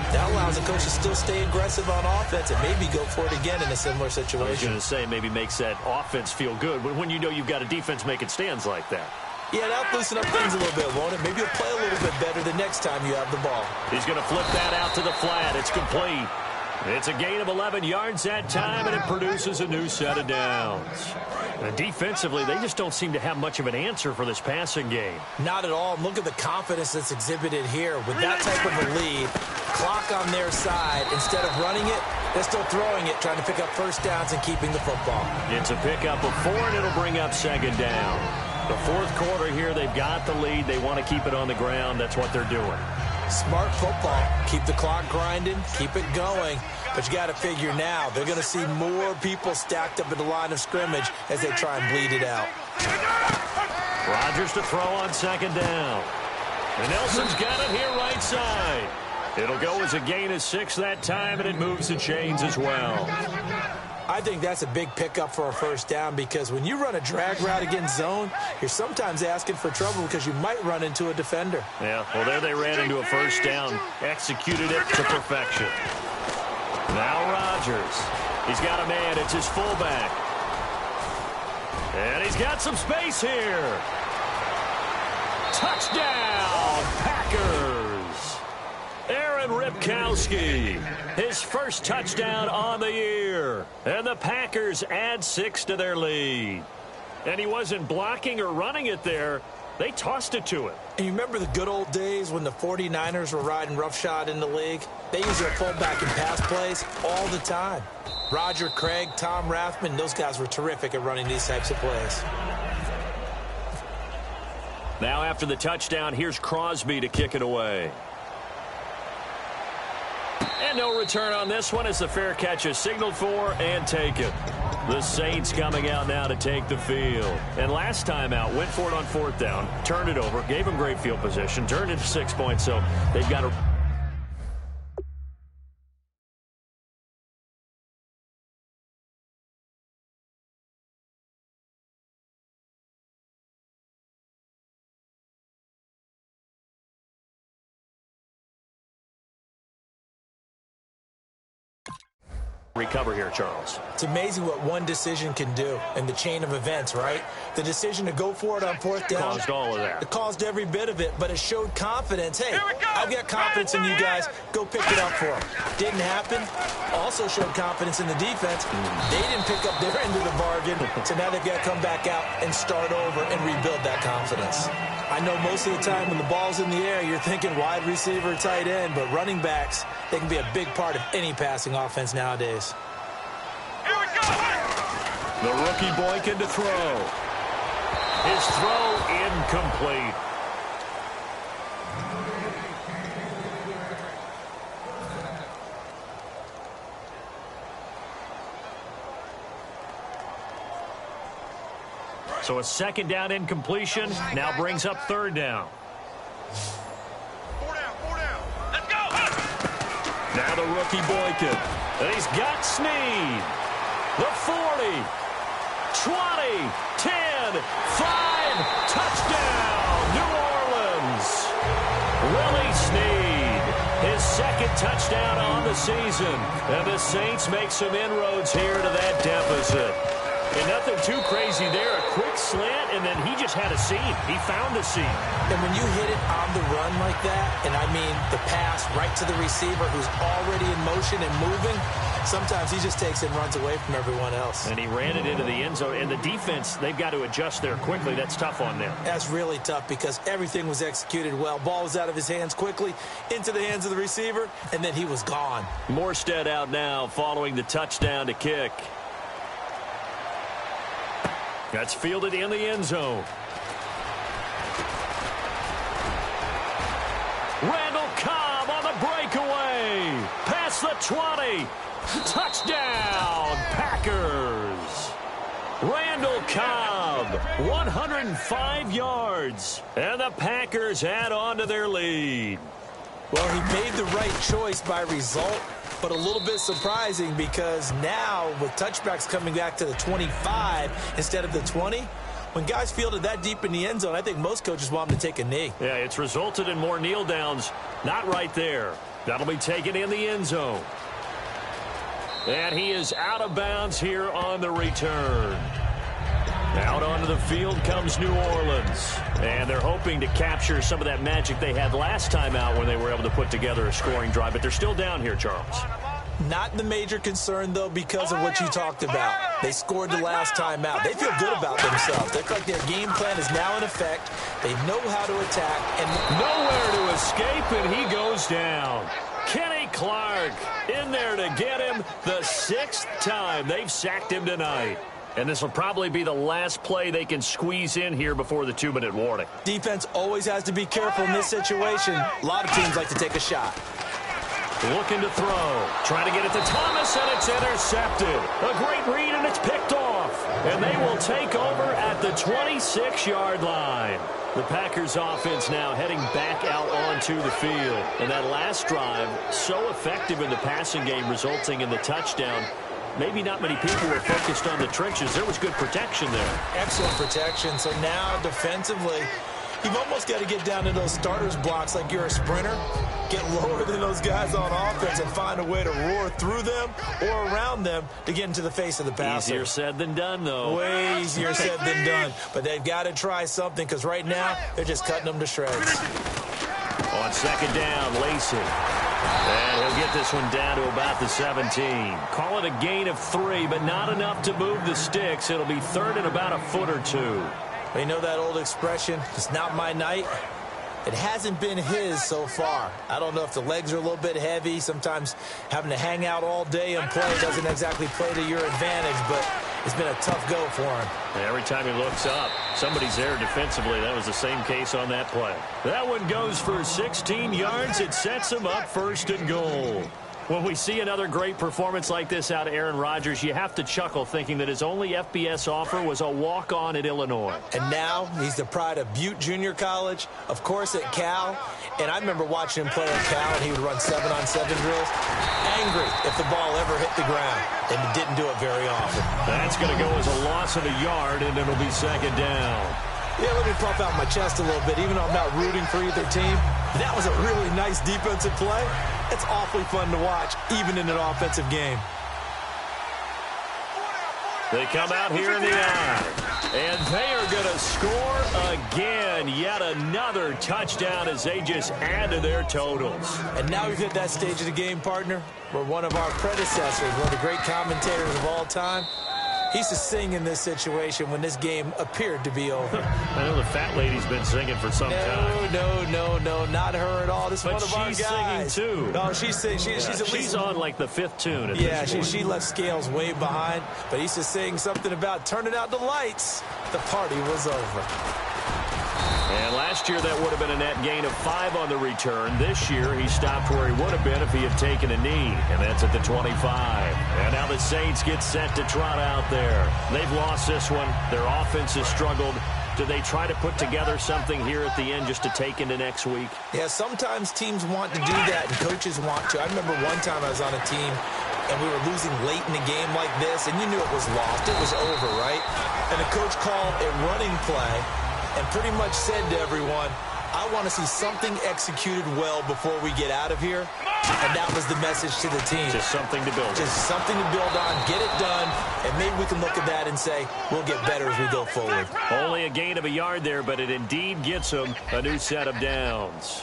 that allows the coach to still stay aggressive on offense and maybe go for it again in a similar situation. I was going to say, maybe makes that offense feel good when you know you've got a defense making stands like that. Yeah, that'll loosen up things a little bit, won't it? Maybe you'll play a little bit better the next time you have the ball. He's going to flip that out to the flat. It's complete. It's a gain of 11 yards that time, and it produces a new set of downs. And defensively, they just don't seem to have much of an answer for this passing game. Not at all. Look at the confidence that's exhibited here. With that type of a lead, clock on their side, instead of running it, they're still throwing it, trying to pick up first downs and keeping the football. It's a pickup of 4, and it'll bring up 2nd down. The 4th quarter here, they've got the lead. They want to keep it on the ground. That's what they're doing. Smart football. Keep the clock grinding. Keep it going. But you got to figure now, they're going to see more people stacked up at the line of scrimmage as they try and bleed it out. Rodgers to throw on 2nd down. And Nelson's got it here right side. It'll go as a gain of 6 that time, and it moves the chains as well. I think that's a big pickup for a first down because when you run a drag route against zone, you're sometimes asking for trouble because you might run into a defender. Yeah, well, there they ran into a first down, executed it to perfection. Now Rodgers. He's got a man. It's his fullback. And he's got some space here. Touchdown, Packers. Aaron Ripkowski, his first touchdown on the year. And the Packers add 6 to their lead. And he wasn't blocking or running it there. They tossed it to him. And you remember the good old days when the 49ers were riding roughshod in the league? They used their fullback in pass plays all the time. Roger Craig, Tom Rathman, those guys were terrific at running these types of plays. Now after the touchdown, here's Crosby to kick it away. And no return on this one as the fair catch is signaled for and taken. The Saints coming out now to take the field. And last time out, went for it on 4th down, turned it over, gave them great field position, turned it to 6 points, so they've got to... recover here, Charles. It's amazing what one decision can do in the chain of events, right? The decision to go for it on 4th down. Caused all of that. It caused every bit of it, but it showed confidence. Hey, I've got confidence in you guys. Go pick it up for them. Didn't happen. Also showed confidence in the defense. They didn't pick up their end of the bargain, so now they've got to come back out and start over and rebuild that confidence. I know most of the time when the ball's in the air, you're thinking wide receiver, tight end, but running backs, they can be a big part of any passing offense nowadays. The rookie Boykin to throw. His throw incomplete. So a 2nd down incompletion now brings up 3rd down. 4 down. Let's go. Now the rookie Boykin. And he's got Snead. The 40, 20, 10, 5, touchdown, New Orleans. Willie Snead, his 2nd touchdown on the season. And the Saints make some inroads here to that deficit. And nothing too crazy there. A quick slant, and then he just had a seam. He found a seam. And when you hit it on the run like that, and I mean the pass right to the receiver who's already in motion and moving, sometimes he just takes it and runs away from everyone else. And he ran it into the end zone. And the defense, they've got to adjust there quickly. That's tough on them. That's really tough because everything was executed well. Ball was out of his hands quickly, into the hands of the receiver, and then he was gone. Morstead out now following the touchdown to kick. That's fielded in the end zone. Randall Cobb on the breakaway. Past the 20. Touchdown, Packers. Randall Cobb, 105 yards. And the Packers add on to their lead. Well, he made the right choice by result, but a little bit surprising because now with touchbacks coming back to the 25 instead of the 20, when guys fielded that deep in the end zone, I think most coaches want them to take a knee. Yeah, it's resulted in more kneel downs. Not right there. That'll be taken in the end zone. And he is out of bounds here on the return. Out onto the field comes New Orleans. And they're hoping to capture some of that magic they had last time out when they were able to put together a scoring drive. But they're still down here, Charles. Not the major concern, though, because of what you talked about. They scored the last time out. They feel good about themselves. They look like their game plan is now in effect. They know how to attack. And nowhere to escape, and he goes down. Kenny Clark in there to get him the 6th time they've sacked him tonight. And this will probably be the last play they can squeeze in here before the 2-minute warning. Defense always has to be careful in this situation. A lot of teams like to take a shot. Looking to throw. Trying to get it to Thomas, and it's intercepted. A great read, and it's picked off. And they will take over at the 26-yard line. The Packers offense now heading back out onto the field. And that last drive, so effective in the passing game, resulting in the touchdown. Maybe not many people were focused on the trenches. There was good protection there. Excellent protection. So now defensively, you've almost got to get down to those starters blocks like you're a sprinter. Get lower than those guys on offense and find a way to roar through them or around them to get into the face of the passer. Easier said than done, though. Way easier said than done. But they've got to try something because right now they're just cutting them to shreds. On second down, Lacey. And he'll get this one down to about the 17. Call it a gain of 3, but not enough to move the sticks. It'll be third and about a foot or 2. You know that old expression, it's not my night? It hasn't been his so far. I don't know if the legs are a little bit heavy. Sometimes having to hang out all day and play doesn't exactly play to your advantage, but it's been a tough go for him. And every time he looks up, somebody's there defensively. That was the same case on that play. That one goes for 16 yards. It sets him up 1st and goal. When we see another great performance like this out of Aaron Rodgers, you have to chuckle thinking that his only FBS offer was a walk-on at Illinois. And now he's the pride of Butte Junior College, of course at Cal. And I remember watching him play at Cal, and he would run 7-on-7 drills. Angry if the ball ever hit the ground, and he didn't do it very often. That's going to go as a loss of a yard, and it'll be 2nd down. Yeah, let me puff out my chest a little bit, even though I'm not rooting for either team. That was a really nice defensive play. It's awfully fun to watch, even in an offensive game. They come out here in the eye, and they are going to score again. Yet another touchdown as they just add to their totals. And now we've hit that stage of the game, partner, where one of our predecessors, one of the great commentators of all time, he used to sing in this situation when this game appeared to be over. I know the fat lady's been singing for some time. No, not her at all. This is one of our guys. She's singing too. No, she's singing. She's on like the 5th tune. Yeah, she left Scales way behind. But he used to sing something about turning out the lights. The party was over. And last year, that would have been a net gain of 5 on the return. This year, he stopped where he would have been if he had taken a knee, and that's at the 25. And now the Saints get set to trot out there. They've lost this one. Their offense has struggled. Do they try to put together something here at the end just to take into next week? Yeah, sometimes teams want to do that, and coaches want to. I remember one time I was on a team, and we were losing late in the game like this, and you knew it was lost. It was over, right? And the coach called a running play and pretty much said to everyone, I want to see something executed well before we get out of here. And that was the message to the team. Just something to build on. Just something to build on, get it done, and maybe we can look at that and say, we'll get better as we go forward. Only a gain of a yard there, but it indeed gets them a new set of downs.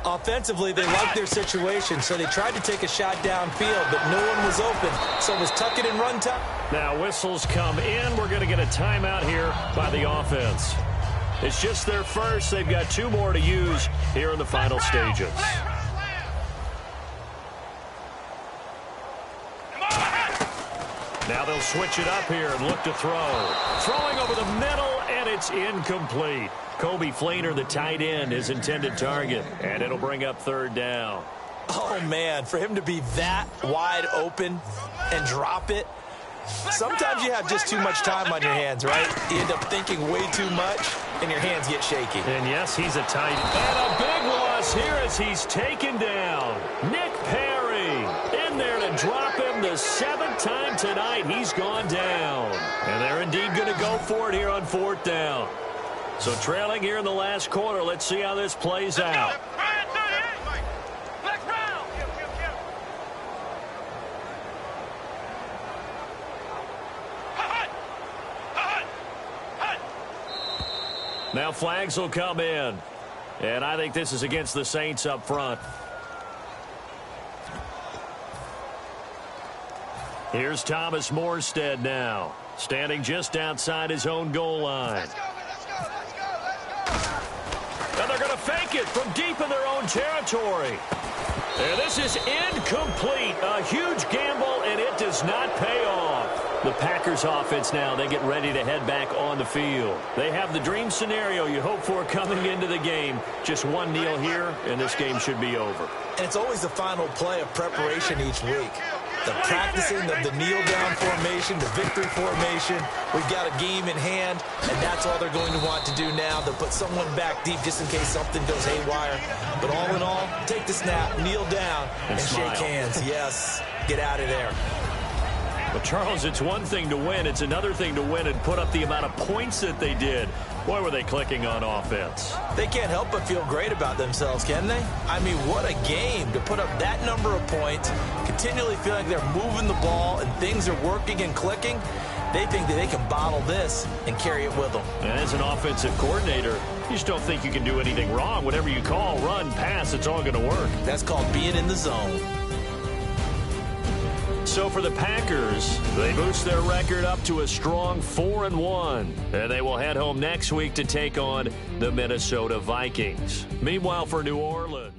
Offensively, they liked their situation, so they tried to take a shot downfield, but no one was open. So it was tuck it and run time. Now whistles come in. We're going to get a timeout here by the offense. It's just their first. They've got 2 more to use here in the final stages. Now they'll switch it up here and look to throw. Throwing over the middle, and it's incomplete. Kobe Flainer, the tight end, his intended target, and it'll bring up 3rd down. Oh, man, for him to be that wide open and drop it. Sometimes you have just too much time on your hands, right? You end up thinking way too much, and your hands get shaky. And, yes, he's a tight end. And a big loss here as he's taken down. Nick Perry in there to drop him the 7th time tonight. He's gone down. And they're indeed going to go for it here on 4th down. So trailing here in the last quarter. Let's see how this plays out. Now flags will come in. And I think this is against the Saints up front. Here's Thomas Morstead now, standing just outside his own goal line. And they're going to fake it from deep in their own territory. And this is incomplete. A huge gamble, and it does not pay off. The Packers offense now, they get ready to head back on the field. They have the dream scenario you hope for coming into the game. Just one kneel here, and this game should be over. And it's always the final play of preparation each week. The practicing of the kneel-down formation, the victory formation. We've got a game in hand, and that's all they're going to want to do now. They'll put someone back deep just in case something goes haywire. But all in all, take the snap, kneel down, and shake hands. Yes, get out of there. But, Charles, it's one thing to win. It's another thing to win and put up the amount of points that they did. Boy, were they clicking on offense. They can't help but feel great about themselves, can they? I mean, what a game to put up that number of points, continually feeling like they're moving the ball and things are working and clicking. They think that they can bottle this and carry it with them. And as an offensive coordinator, you just don't think you can do anything wrong. Whatever you call, run, pass, it's all going to work. That's called being in the zone. So for the Packers, they boost their record up to a strong 4-1. And they will head home next week to take on the Minnesota Vikings. Meanwhile, for New Orleans.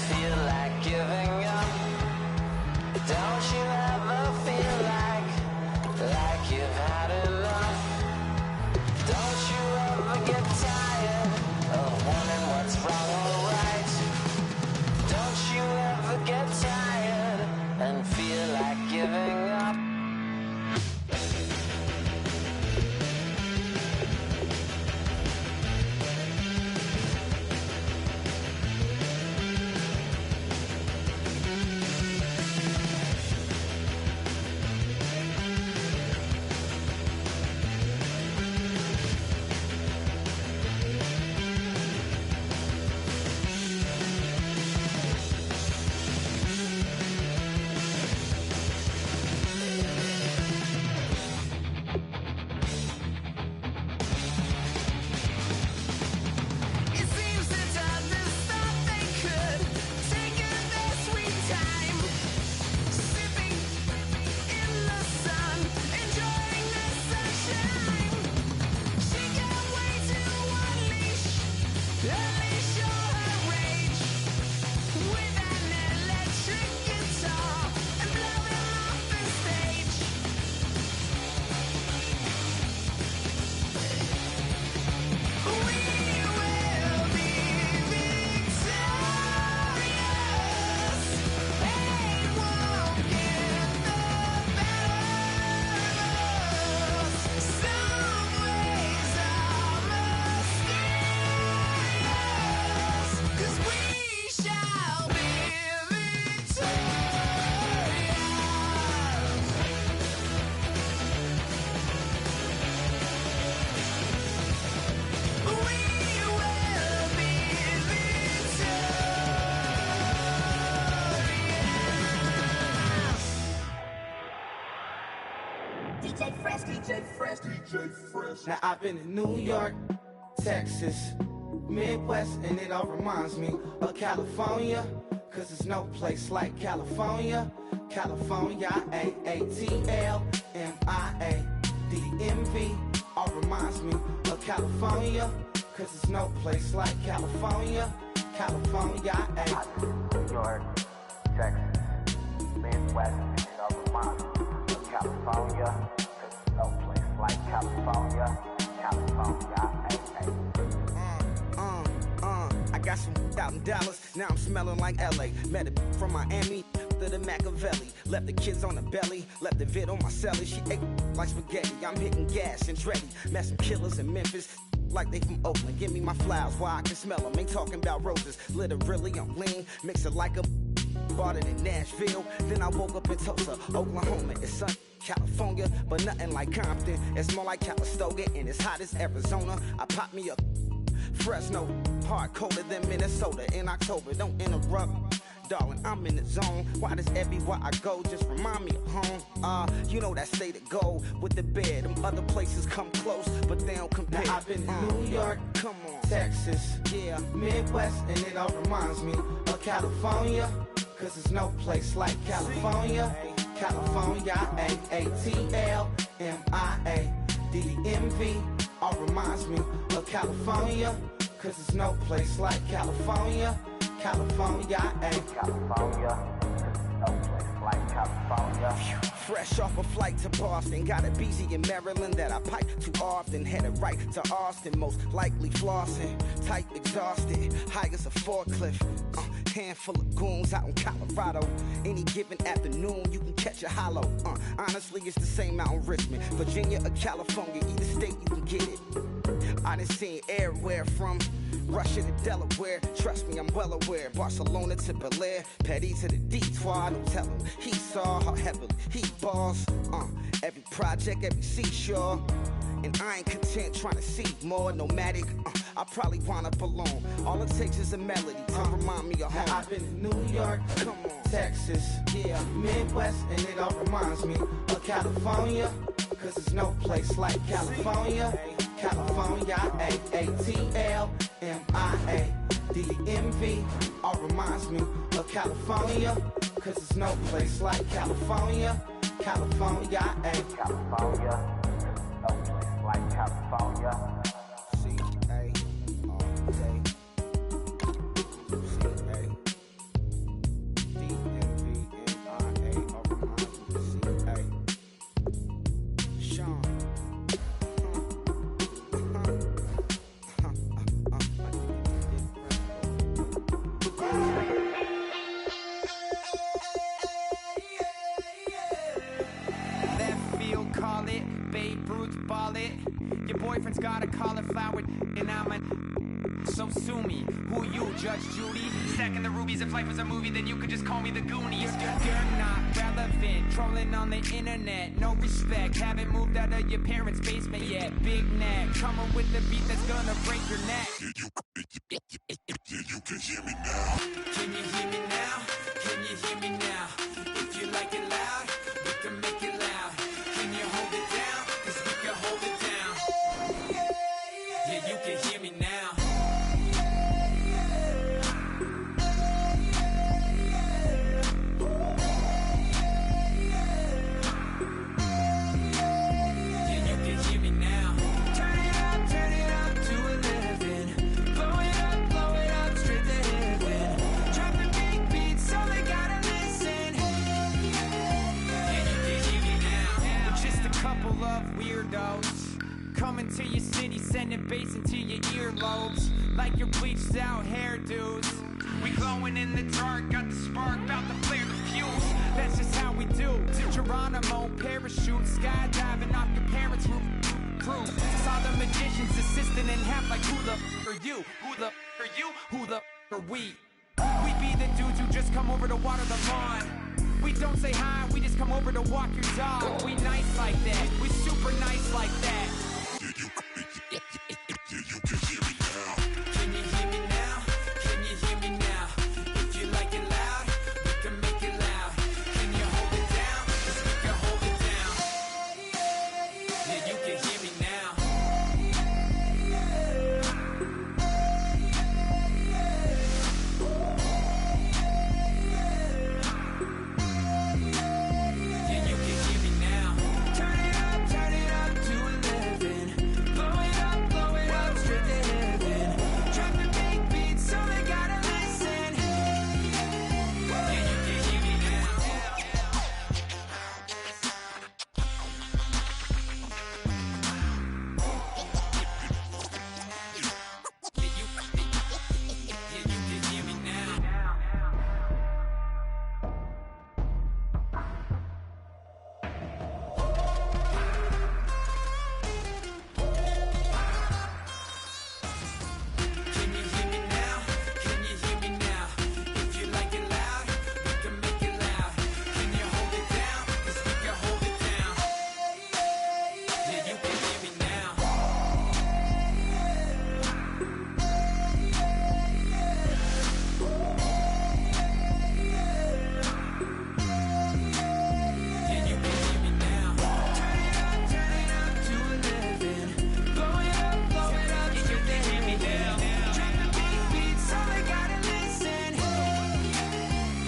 feel like giving up? Don't you ever feel like you've had enough? Don't you ever get tired of wondering what's wrong or right? Don't you ever get tired and feel like giving up? Now I've been in New York, Texas, Midwest, and it all reminds me of California, cause there's no place like California. California, A-A-T-L-M-I-A-D-M-V, all reminds me of California, cause there's no place like California. California, New York, Texas, Midwest, and it all reminds me of California, cause there's no place like California. California, I got some out in Dallas, now I'm smelling like LA. Met a from Miami to the Machiavelli. Left the kids on the belly, left the vid on my celly. She ate like spaghetti, I'm hitting gas and Dreddy. Met some killers in Memphis, like they from Oakland. Give me my flowers while I can smell them. Ain't talking about roses, literally I'm lean. Mix it like a bought it in Nashville. Then I woke up in Tulsa, Oklahoma. It's sun, California, but nothing like Compton. It's more like Calistoga and it's hot as Arizona. I pop me up Fresno, hard colder than Minnesota in October. Don't interrupt, darling, I'm in the zone. Why does everywhere I go just remind me of home? You know that state of gold with the bed. Them other places come close, but they don't compare. Now I've been in New York, come on, Texas, yeah, Midwest, and it all reminds me of California, cause there's no place like California. California, A-A-T-L-M-I-A-D-M-V, all reminds me of California, cause there's no place like California. California, California, no place like California. fresh off a flight to Boston, got a BZ in Maryland that I pipe too often. Headed right to Austin, most likely flossing. Tight, exhausted, high as a forklift. Handful of goons out in Colorado. Any given afternoon, you can catch a hollow. Honestly, it's the same out in Richmond, Virginia or California. Either state, you can get it. I done seen everywhere from Russia to Delaware. Trust me, I'm well aware. Barcelona to Bel Air, Petty to the Detroit. Don't tell him he saw how heavily he balls. Every project, every seashore. And I ain't content trying to see more nomadic. I probably wind up alone. All it takes is a melody to remind me of home. Now I've been in New York, come on, Texas, yeah, Midwest, and it all reminds me of California, cause there's no place like California. California, A-A-T-L-M-I-A-D-M-V, all reminds me of California, cause there's no place like California. California, California, no place like California. C-A all day. C-A call it. Your boyfriend's got a cauliflower, and I'm a. So sue me. Who you, Judge Judy? Stacking the rubies. If life was a movie, then you could just call me the Goonies. You're not relevant. Trolling on the internet. No respect. Haven't moved out of your parents' basement yet. Big neck. Coming with the beat that's gonna break your neck. You can hear me now. Can you hear me now? Can you hear me now? If you like it loud, we can make it loud. Can you hold it down? 'Cause we can hold it down. Yeah, you can hear me now. Yeah, you can hear me now. Turn it up to 11. Blow it up straight to heaven. Drop the big beats so they gotta listen. Yeah, you can hear me now. We're just a couple of weirdos coming to your city, sending bass into your earlobes like your bleached out hairdos. We glowing in the dark, got the spark, about to flare the fuse. That's just how we do. Geronimo, parachute, skydiving off your parents' roof. Crew, saw the magician's assistant in half like who the are you? Who the are you? Who the are we? We be the dudes who just come over to water the lawn. We don't say hi, we just come over to walk your dog. We nice like that, we super nice like that. You can hear me now. Can you hear me now? Can you hear me now? If you like it loud, we can make it loud. Can you hold it down? 'Cause we can hold it down. Yeah, you can hear me now. Yeah, you can hear me now. Turn it up to 11. Blow it up straight to heaven. Drop the big beats so they gotta listen. Yeah, you can hear me now. Yeah, you can hear me now. Can you hear me now? Can you hear me now? If you like it loud, we can make it loud. Can you hold it down? 'Cause we can hold it down. Yeah, you can hear me now. Yeah, you can hear me now. Turn it up to 11. Blow it up straight to hear me now. Drop the big beats so they gotta listen.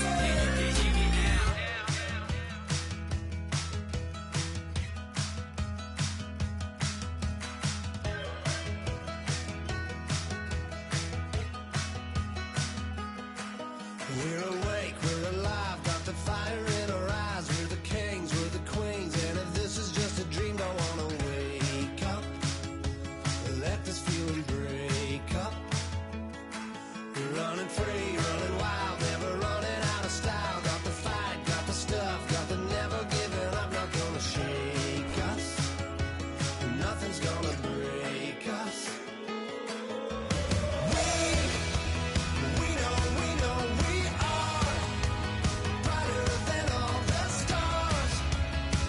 Yeah, you can hear me now. We're awake, we're alive, got the fire in our eyes. We're the kings, we're the queens, and if this is just a dream, don't wanna wake up. Let this feeling break up. We're running free, running wild, never running out of style. Got the fight, got the stuff, got the never giving up. Not gonna shake us, nothing's gonna break us. We know we are brighter than all the stars.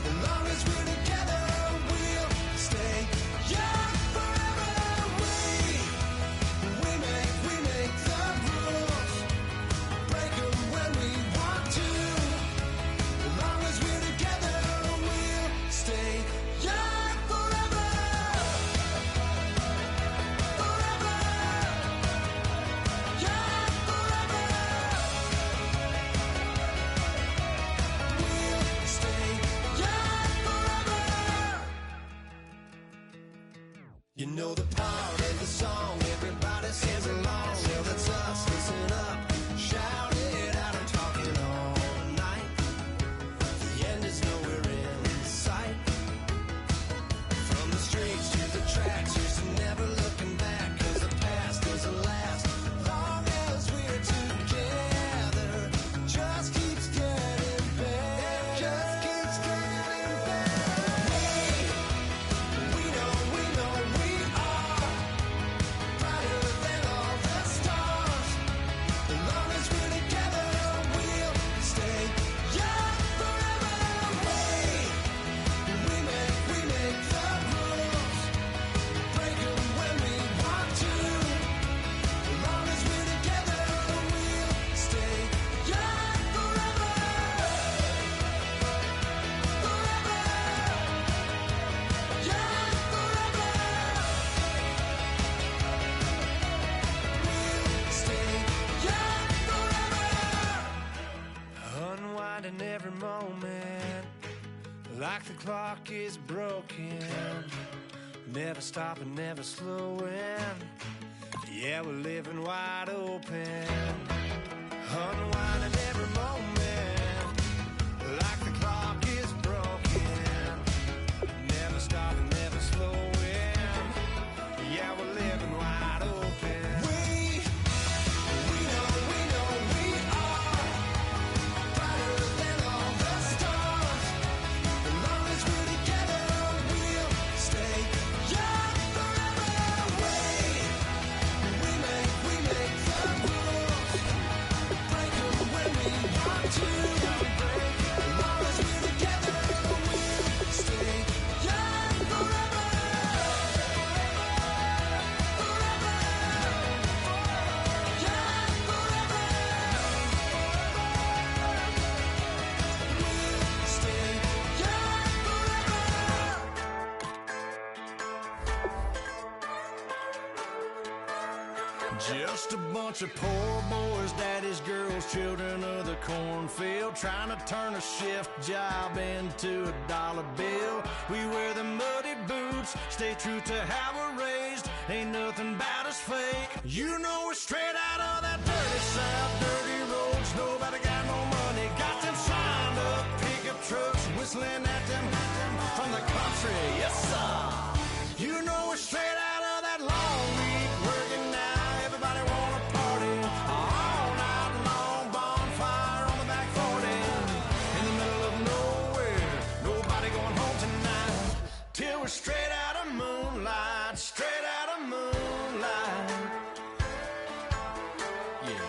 As long as we're together, we'll stay young forever. We make the rules. moment, like the clock is broken. Never stopping, never slowing. Yeah, we're living wide open. Unwinding every moment, like the clock is broken. Never stopping, never slowing. Yeah, we're living wide open. We know we are brighter than all the stars. As long as we're together, we'll stay young forever. We make the rules, break them when we want to. As long as we're together, we'll stay young forever. Just a bunch of poor boys, daddies, girls, children of the cornfield, trying to turn a shift job into a dollar bill. We wear the muddy boots, stay true to how we're raised. Ain't nothing about us fake. You know we're straight out of that dirty south, dirty roads. Nobody got no money, got them signed up pickup trucks, whistling at them from the country. Yes, sir. You know we're straight out of that long week working now. Everybody wanna party all night long, bonfire on the back 40 in the middle of nowhere. Nobody going home tonight till we're straight out of moonlight, straight out of moonlight. Yeah.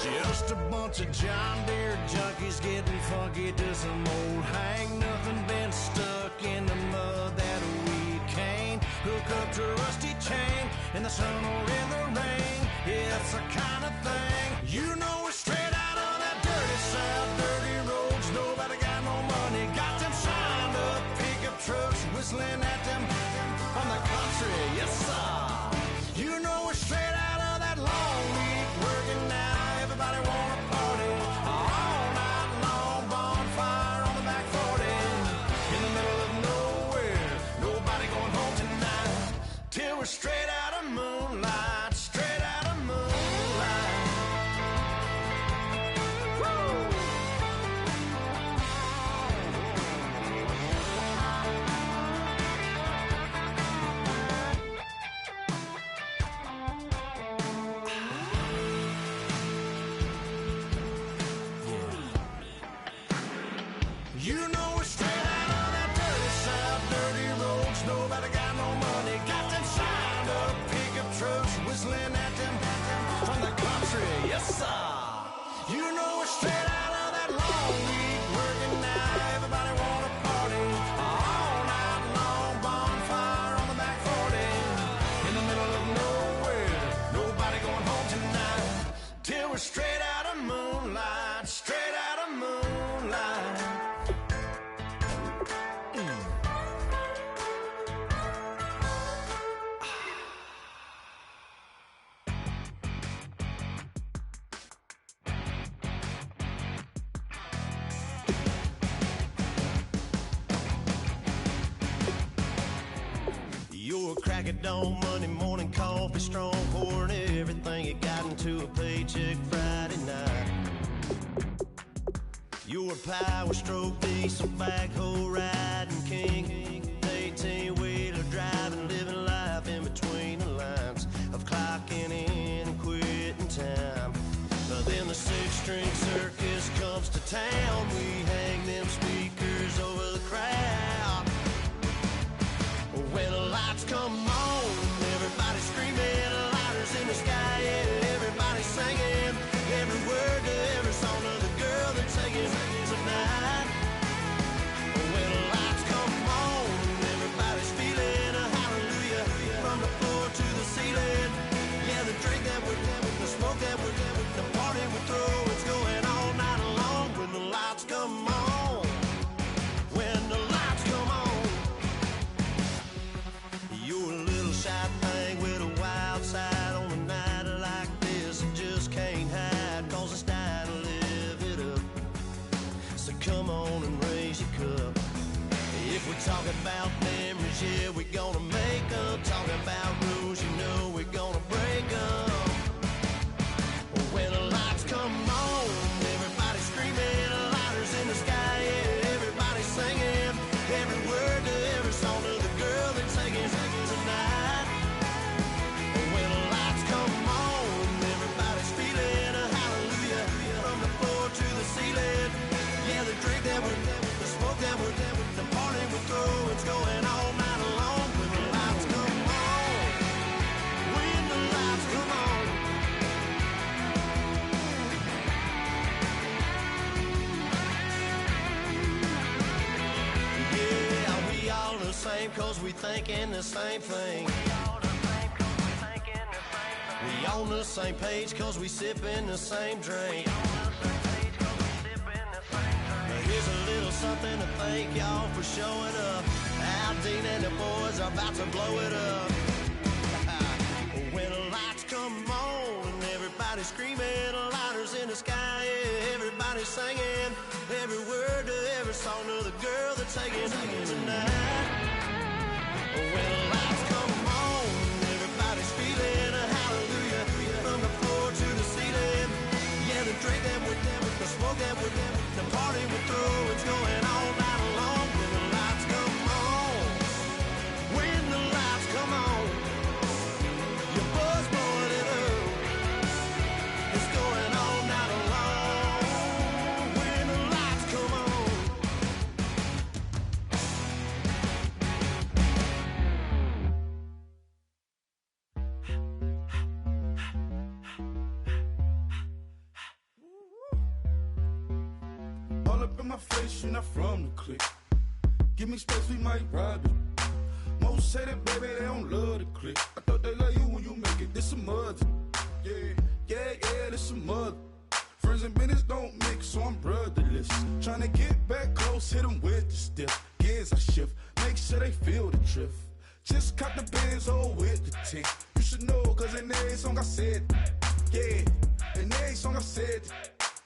Just a bunch of John Deere junkies getting funky to some old hang. Nothing been stuck in the mud that we can't hook up to a rusty chain in the sun or in the rain. It's the kind of thing. You know we're straight out of that dirty south, dirty roads. Nobody got no money, got them signed up pickup trucks, whistling at them from the country. Yes, sir. You know we're straight out of that long week working now. Everybody wanna party all night long, bonfire on the back 40 in the middle of nowhere. Nobody going home tonight till we're straight out of moonlight, straight out of moonlight. Woo! You know we're straight out of that dirty south, dirty roads. Nobody got no money, got them signed up pickup trucks, whistling at them from the country. Yes, sir. You know we're straight out of that long week working now. Everybody wanna party all night long, bonfire on the back 40 in the middle of nowhere. Nobody going home tonight till we're straight out of moonlight, straight out of moonlight. You're a crack at dawn, Monday morning coffee, strong, pouring everything you got into a paycheck Friday night. You're a power stroke, diesel backhoe riding king, 18-wheeler driving, living life in between the lines of clocking in and quitting time. Then the six-string circus comes to town. We hang them speakers over the crowd. When the lights come on, everybody screaming, lighters in the sky, yeah, everybody singing every word to every song of the girl that's singing tonight. When the lights come on, everybody's feeling a hallelujah from the floor to the ceiling. Yeah, the drink that we're having, the smoke that we're having, the party we throw, it's going all night long. When the lights come we thinking the same thing. We on the same page cause we sipping the same drink. Now here's a little something to thank y'all for showing up. Aldine and the boys are about to blow it up. When the lights come on and everybody's screaming, lighters in the sky, yeah, everybody's singing every word to every song of the girl they're taking tonight. When the lights come on, everybody's feeling a hallelujah from the floor to the ceiling. Yeah, the drink that we're them, the smoke that we're them, the party we're through, it's going all night long. When the lights come on, when the lights come on, your buzz blowing it up, it's going all night long. When the lights come on. All up in my face, you're not from the clique. Give me space, we might rob it. Most say that, baby, they don't love the clique. I thought they love you when you make it. This some mud. Yeah, this some mud. Friends and business don't mix, so I'm brotherless. Tryna get back close, hit them with the stiff. Gears I shift, make sure they feel the drift. Just cop the Benz, oh, with the tick. You should know, cause in every song I said, yeah, in every song I said,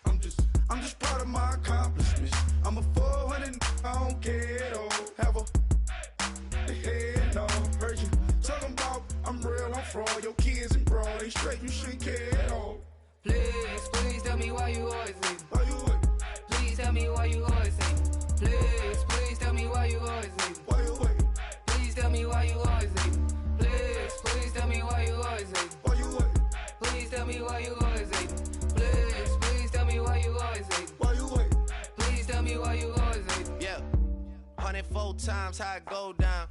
I'm just proud of my accomplishments. I'm a 400, I don't care at all. Have a head, no. Heard you talking about I'm real, I'm fraud. Your kids and broad, they straight, you shouldn't care at all. Please, please tell me why you always leave. Why you wait? Please tell me why you always leave. Please, please tell me why you always leave. Why you wait? Please tell me why you always leave. Please, please tell me why you always leave. Why you wait? Please tell me why you always leave. Please, please tell me why you always leave. Why you wait? Please tell me why you always leave. Yeah, 104 times how it go down.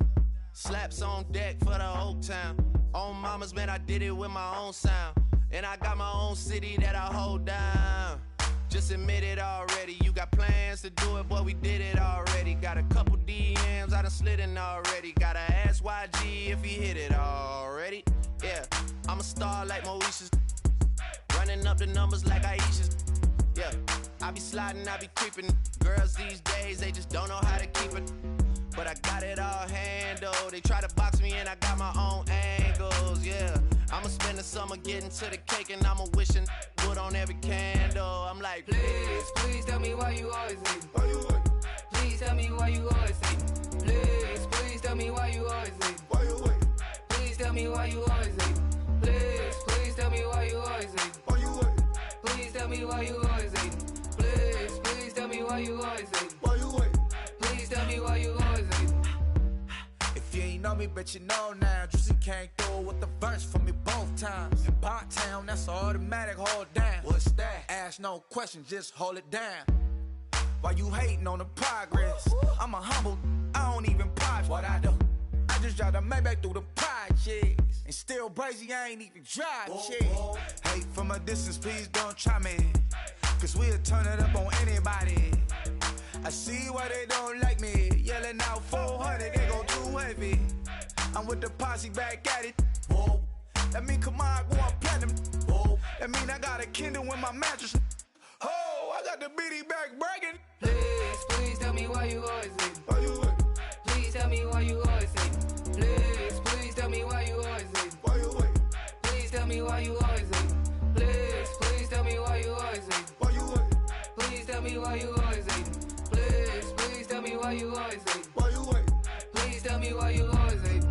Slaps on deck for the whole town. On mamas, man, I did it with my own sound. And I got my own city that I hold down. Just admit it already. You got plans to do it, boy, we did it already. Got a couple DMs, I done slid in already. Gotta ask YG if he hit it already. Yeah, I'm a star like Moesha's. Running up the numbers like Aisha's. Yeah, I be sliding, I be creeping. Girls these days, they just don't know how to keep it. But I got it all handled. They try to box me in, I got my own angles, yeah. I'ma spend the summer getting to the cake and I'ma wishing wood on every candle. I'm like, Please, please tell me why you always leave. Why you wait? Please tell me why you always leave. Please, please tell me why you always leave. Why you wait? Please tell me why you always leave. Please, please tell me why you always leave. Why you wait? Please tell me why you always leave. Please, please tell me why you always leave. Why you wait? Please tell me why you always leave. If you ain't know me, but you know now. Juicy came through with the verse for me both times. In Bot Town, that's automatic, hold down. What's that? Ask no questions, just hold it down. While you hating on the progress, I'm a humble, I don't even pause what I do. I just drive the Maybach through the projects. And still brazy, I ain't even drive shit. Hate from a distance, please don't try me. Cause we'll turn it up on anybody. I see why they don't like me. Yelling out 400, they go too heavy. I'm with the posse back at it. Whoa. That mean come on, go on platinum. Whoa. That mean I got a Kindle in my mattress. Oh, I got the BD back bragging. Please, please tell me why you always leave. Why you wait? Please tell me why you always leave. Please, please tell me why you always leave. Why you wait? Please tell me why you always leave. Please, please tell me why you always leave. Why you wait? Please tell me why you always leave. Please, please tell me why you always leave. Why you wait? Please tell me why you always leave.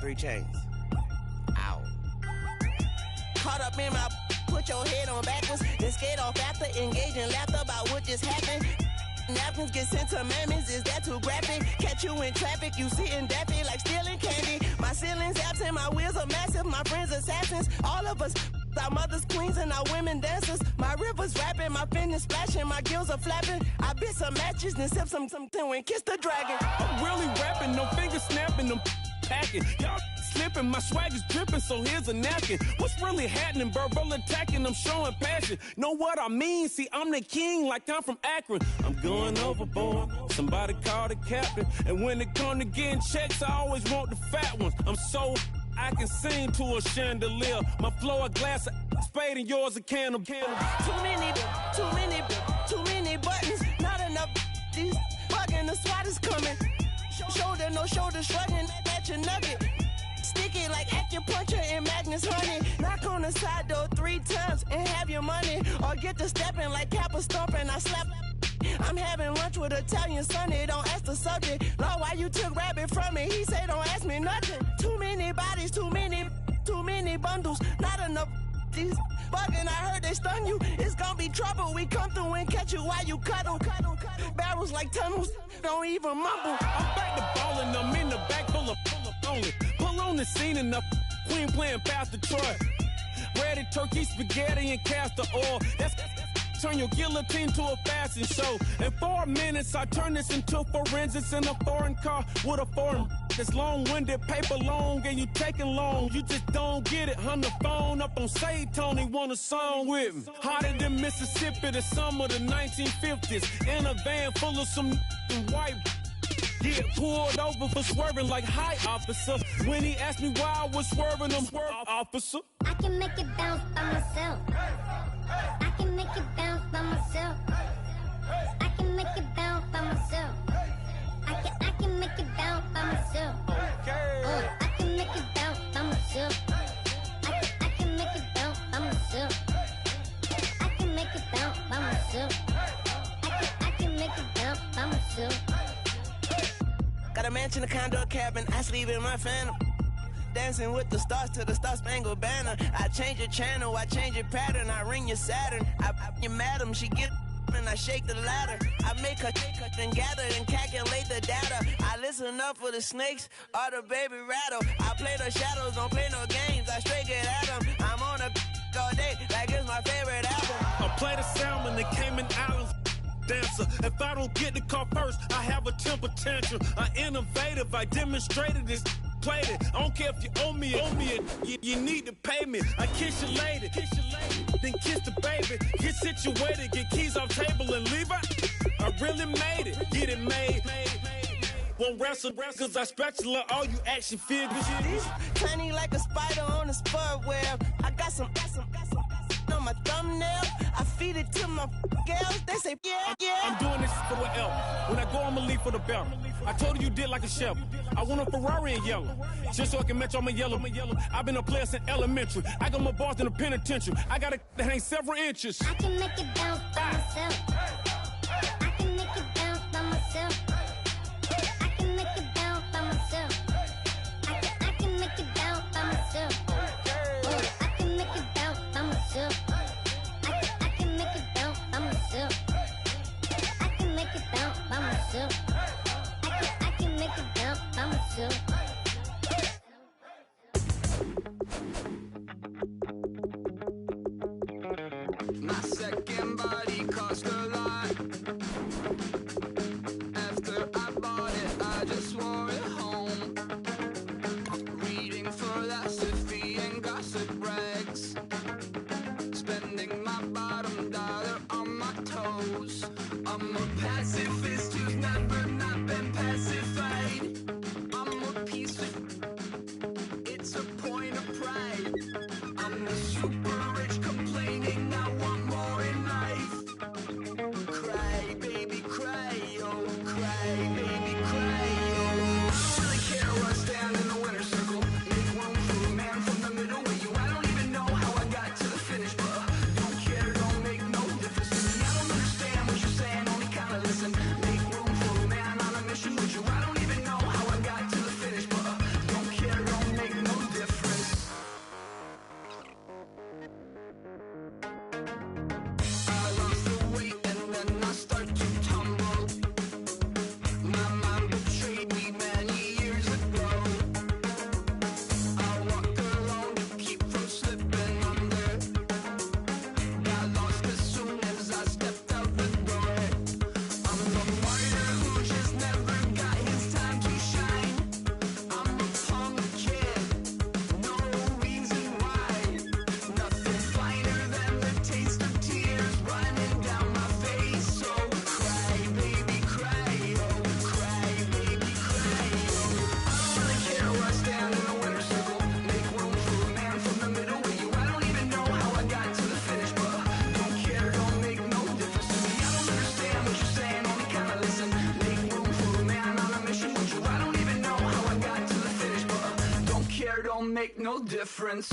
3 chains. Ow. Caught up in my, put your head on backwards, then skate off after, engage in laughter about what just happened. Napkins get sent to mammies, is that too graphic? Catch you in traffic, you sitting daffy like stealing candy. My ceiling's absent, my wheels are massive, my friends assassins. All of us, our mothers queens and our women dancers. My rivers rapping, my fingers splashing, my gills are flapping. I bit some matches, then sip something and kiss the dragon. I'm really rapping, no finger snapping, I'm packing. Y'all flipping, my swag is dripping, so here's a napkin. What's really happening? Verbal attacking, I'm showing passion. Know what I mean? See, I'm the king, like I'm from Akron. I'm going overboard. Somebody call the captain. And when it come to getting checks, I always want the fat ones. I'm so I can sing to a chandelier. My flow a glass of spade and yours a can of Too many buttons, not enough. These bugging, the SWAT is coming. Shoulder, no shoulder shrugging at your nugget. Sticky like acupuncture and Magnus honey. Knock on the side door 3 times and have your money. Or get to stepping like Kappa stomping. I slap. I'm having lunch with Italian Sonny. Don't ask the subject. Lord, why you took rabbit from me? He said don't ask me nothing. Too many bodies, too many bundles. Not enough. These bugging, I heard they stung you. It's gonna be trouble. We come through and catch you while you cuddle. Barrels like tunnels. Don't even mumble. I'm back to ballin'. I'm in the back full of only. Pull on the scene and the queen playing Pastor Troy. Ready turkey, spaghetti, and castor oil. That's turn your guillotine to a fashion show. In 4 minutes, I turn this into forensics in a foreign car with a foreign. It's long-winded, paper long, and you taking long. You just don't get it. On the phone up on Say Tony, want a song with me. Hotter than Mississippi, the summer of the 1950s. In a van full of some white. Get pulled over for swerving like hi, officer. When he asked me why I was swerving, I'm officer. I can make it bounce by myself. I can make it bounce by myself. I can make it bounce by myself. I can make it bounce by myself. I can make it bounce by myself. I can make it bounce by myself. I can make it bounce by myself. I can make it bounce by myself. Got a mansion, a condo, a cabin. I sleep in my phantom. Dancing with the stars to the Star-Spangled Banner. I change your channel, I change your pattern. I ring your Saturn. I your madam, she get and I shake the ladder. I make her and gather and calculate the data. I listen up for the snakes or the baby rattle. I play the shadows, don't play no games. I straight get at them. I'm on a all day like it's my favorite album. I play the salmon, the Cayman Islands dancer. If I don't get the car first, I have a temper tantrum. I'm innovative, I demonstrated this. Played it. I don't care if you owe me it. You need to pay me. I kiss your lady, then kiss the baby. Get situated, get keys off table and leave her. I really made it, get it made. Won't wrestle, cause I spatula all you action figures. Tiny like a spider on a spud web. I got some on my thumbnail. I feed it to my girls. They say, yeah. I'm doing this for the L. When I go, I'ma leave for the belt. I told you did like a chef. I want a Ferrari in yellow, just so I can match all my yellow. I've been a player since elementary. I got my bars in the penitentiary. I got it that ain't several inches. I can make it bounce by myself. I can make it bounce by myself. I can make it bounce by myself. I can make it bounce by myself. I can make it bounce by myself. I can make it bounce by myself. I can make it bounce by myself. I can make it bounce by myself. My second body cost a lot. After care, don't make no difference.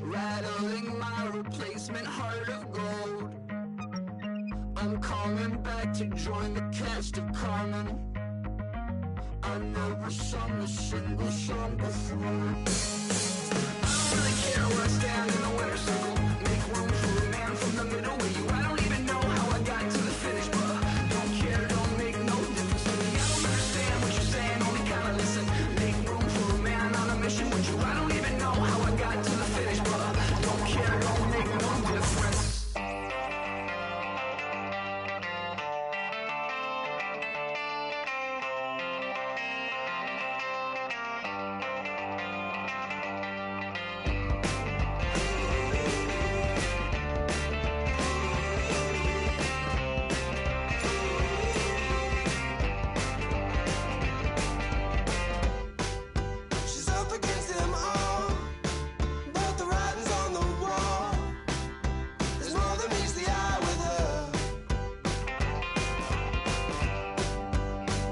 Rattling my replacement heart of gold. I'm coming back to join the cast of Carmen. I never sung a single song before. I don't really care where I stand in the winner's circle. Make room for a man from the middle with you. I don't even know how I got to the finish, but don't care, don't make no difference to me. I don't understand what you're saying, only kinda listen. Make room for a man on a mission with you. I don't even know how I got to the finish, but don't care, don't make no difference. She's up against them all, but the writing's on the wall. There's more than meets the eye with her,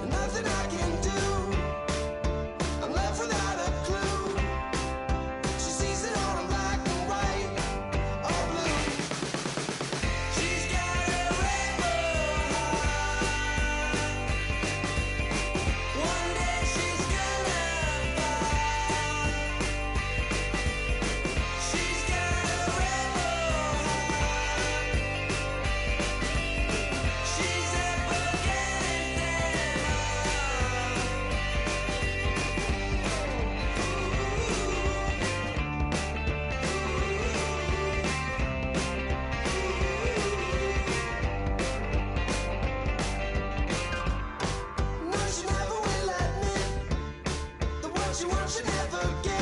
and nothing I can do. I'm left without a clue. She sees it all in black and white or blue. She's got a rainbow heart. One day she's gonna fall. She's got a rainbow heart. She's up against them all. No, she never will admit that what she wants she never gets.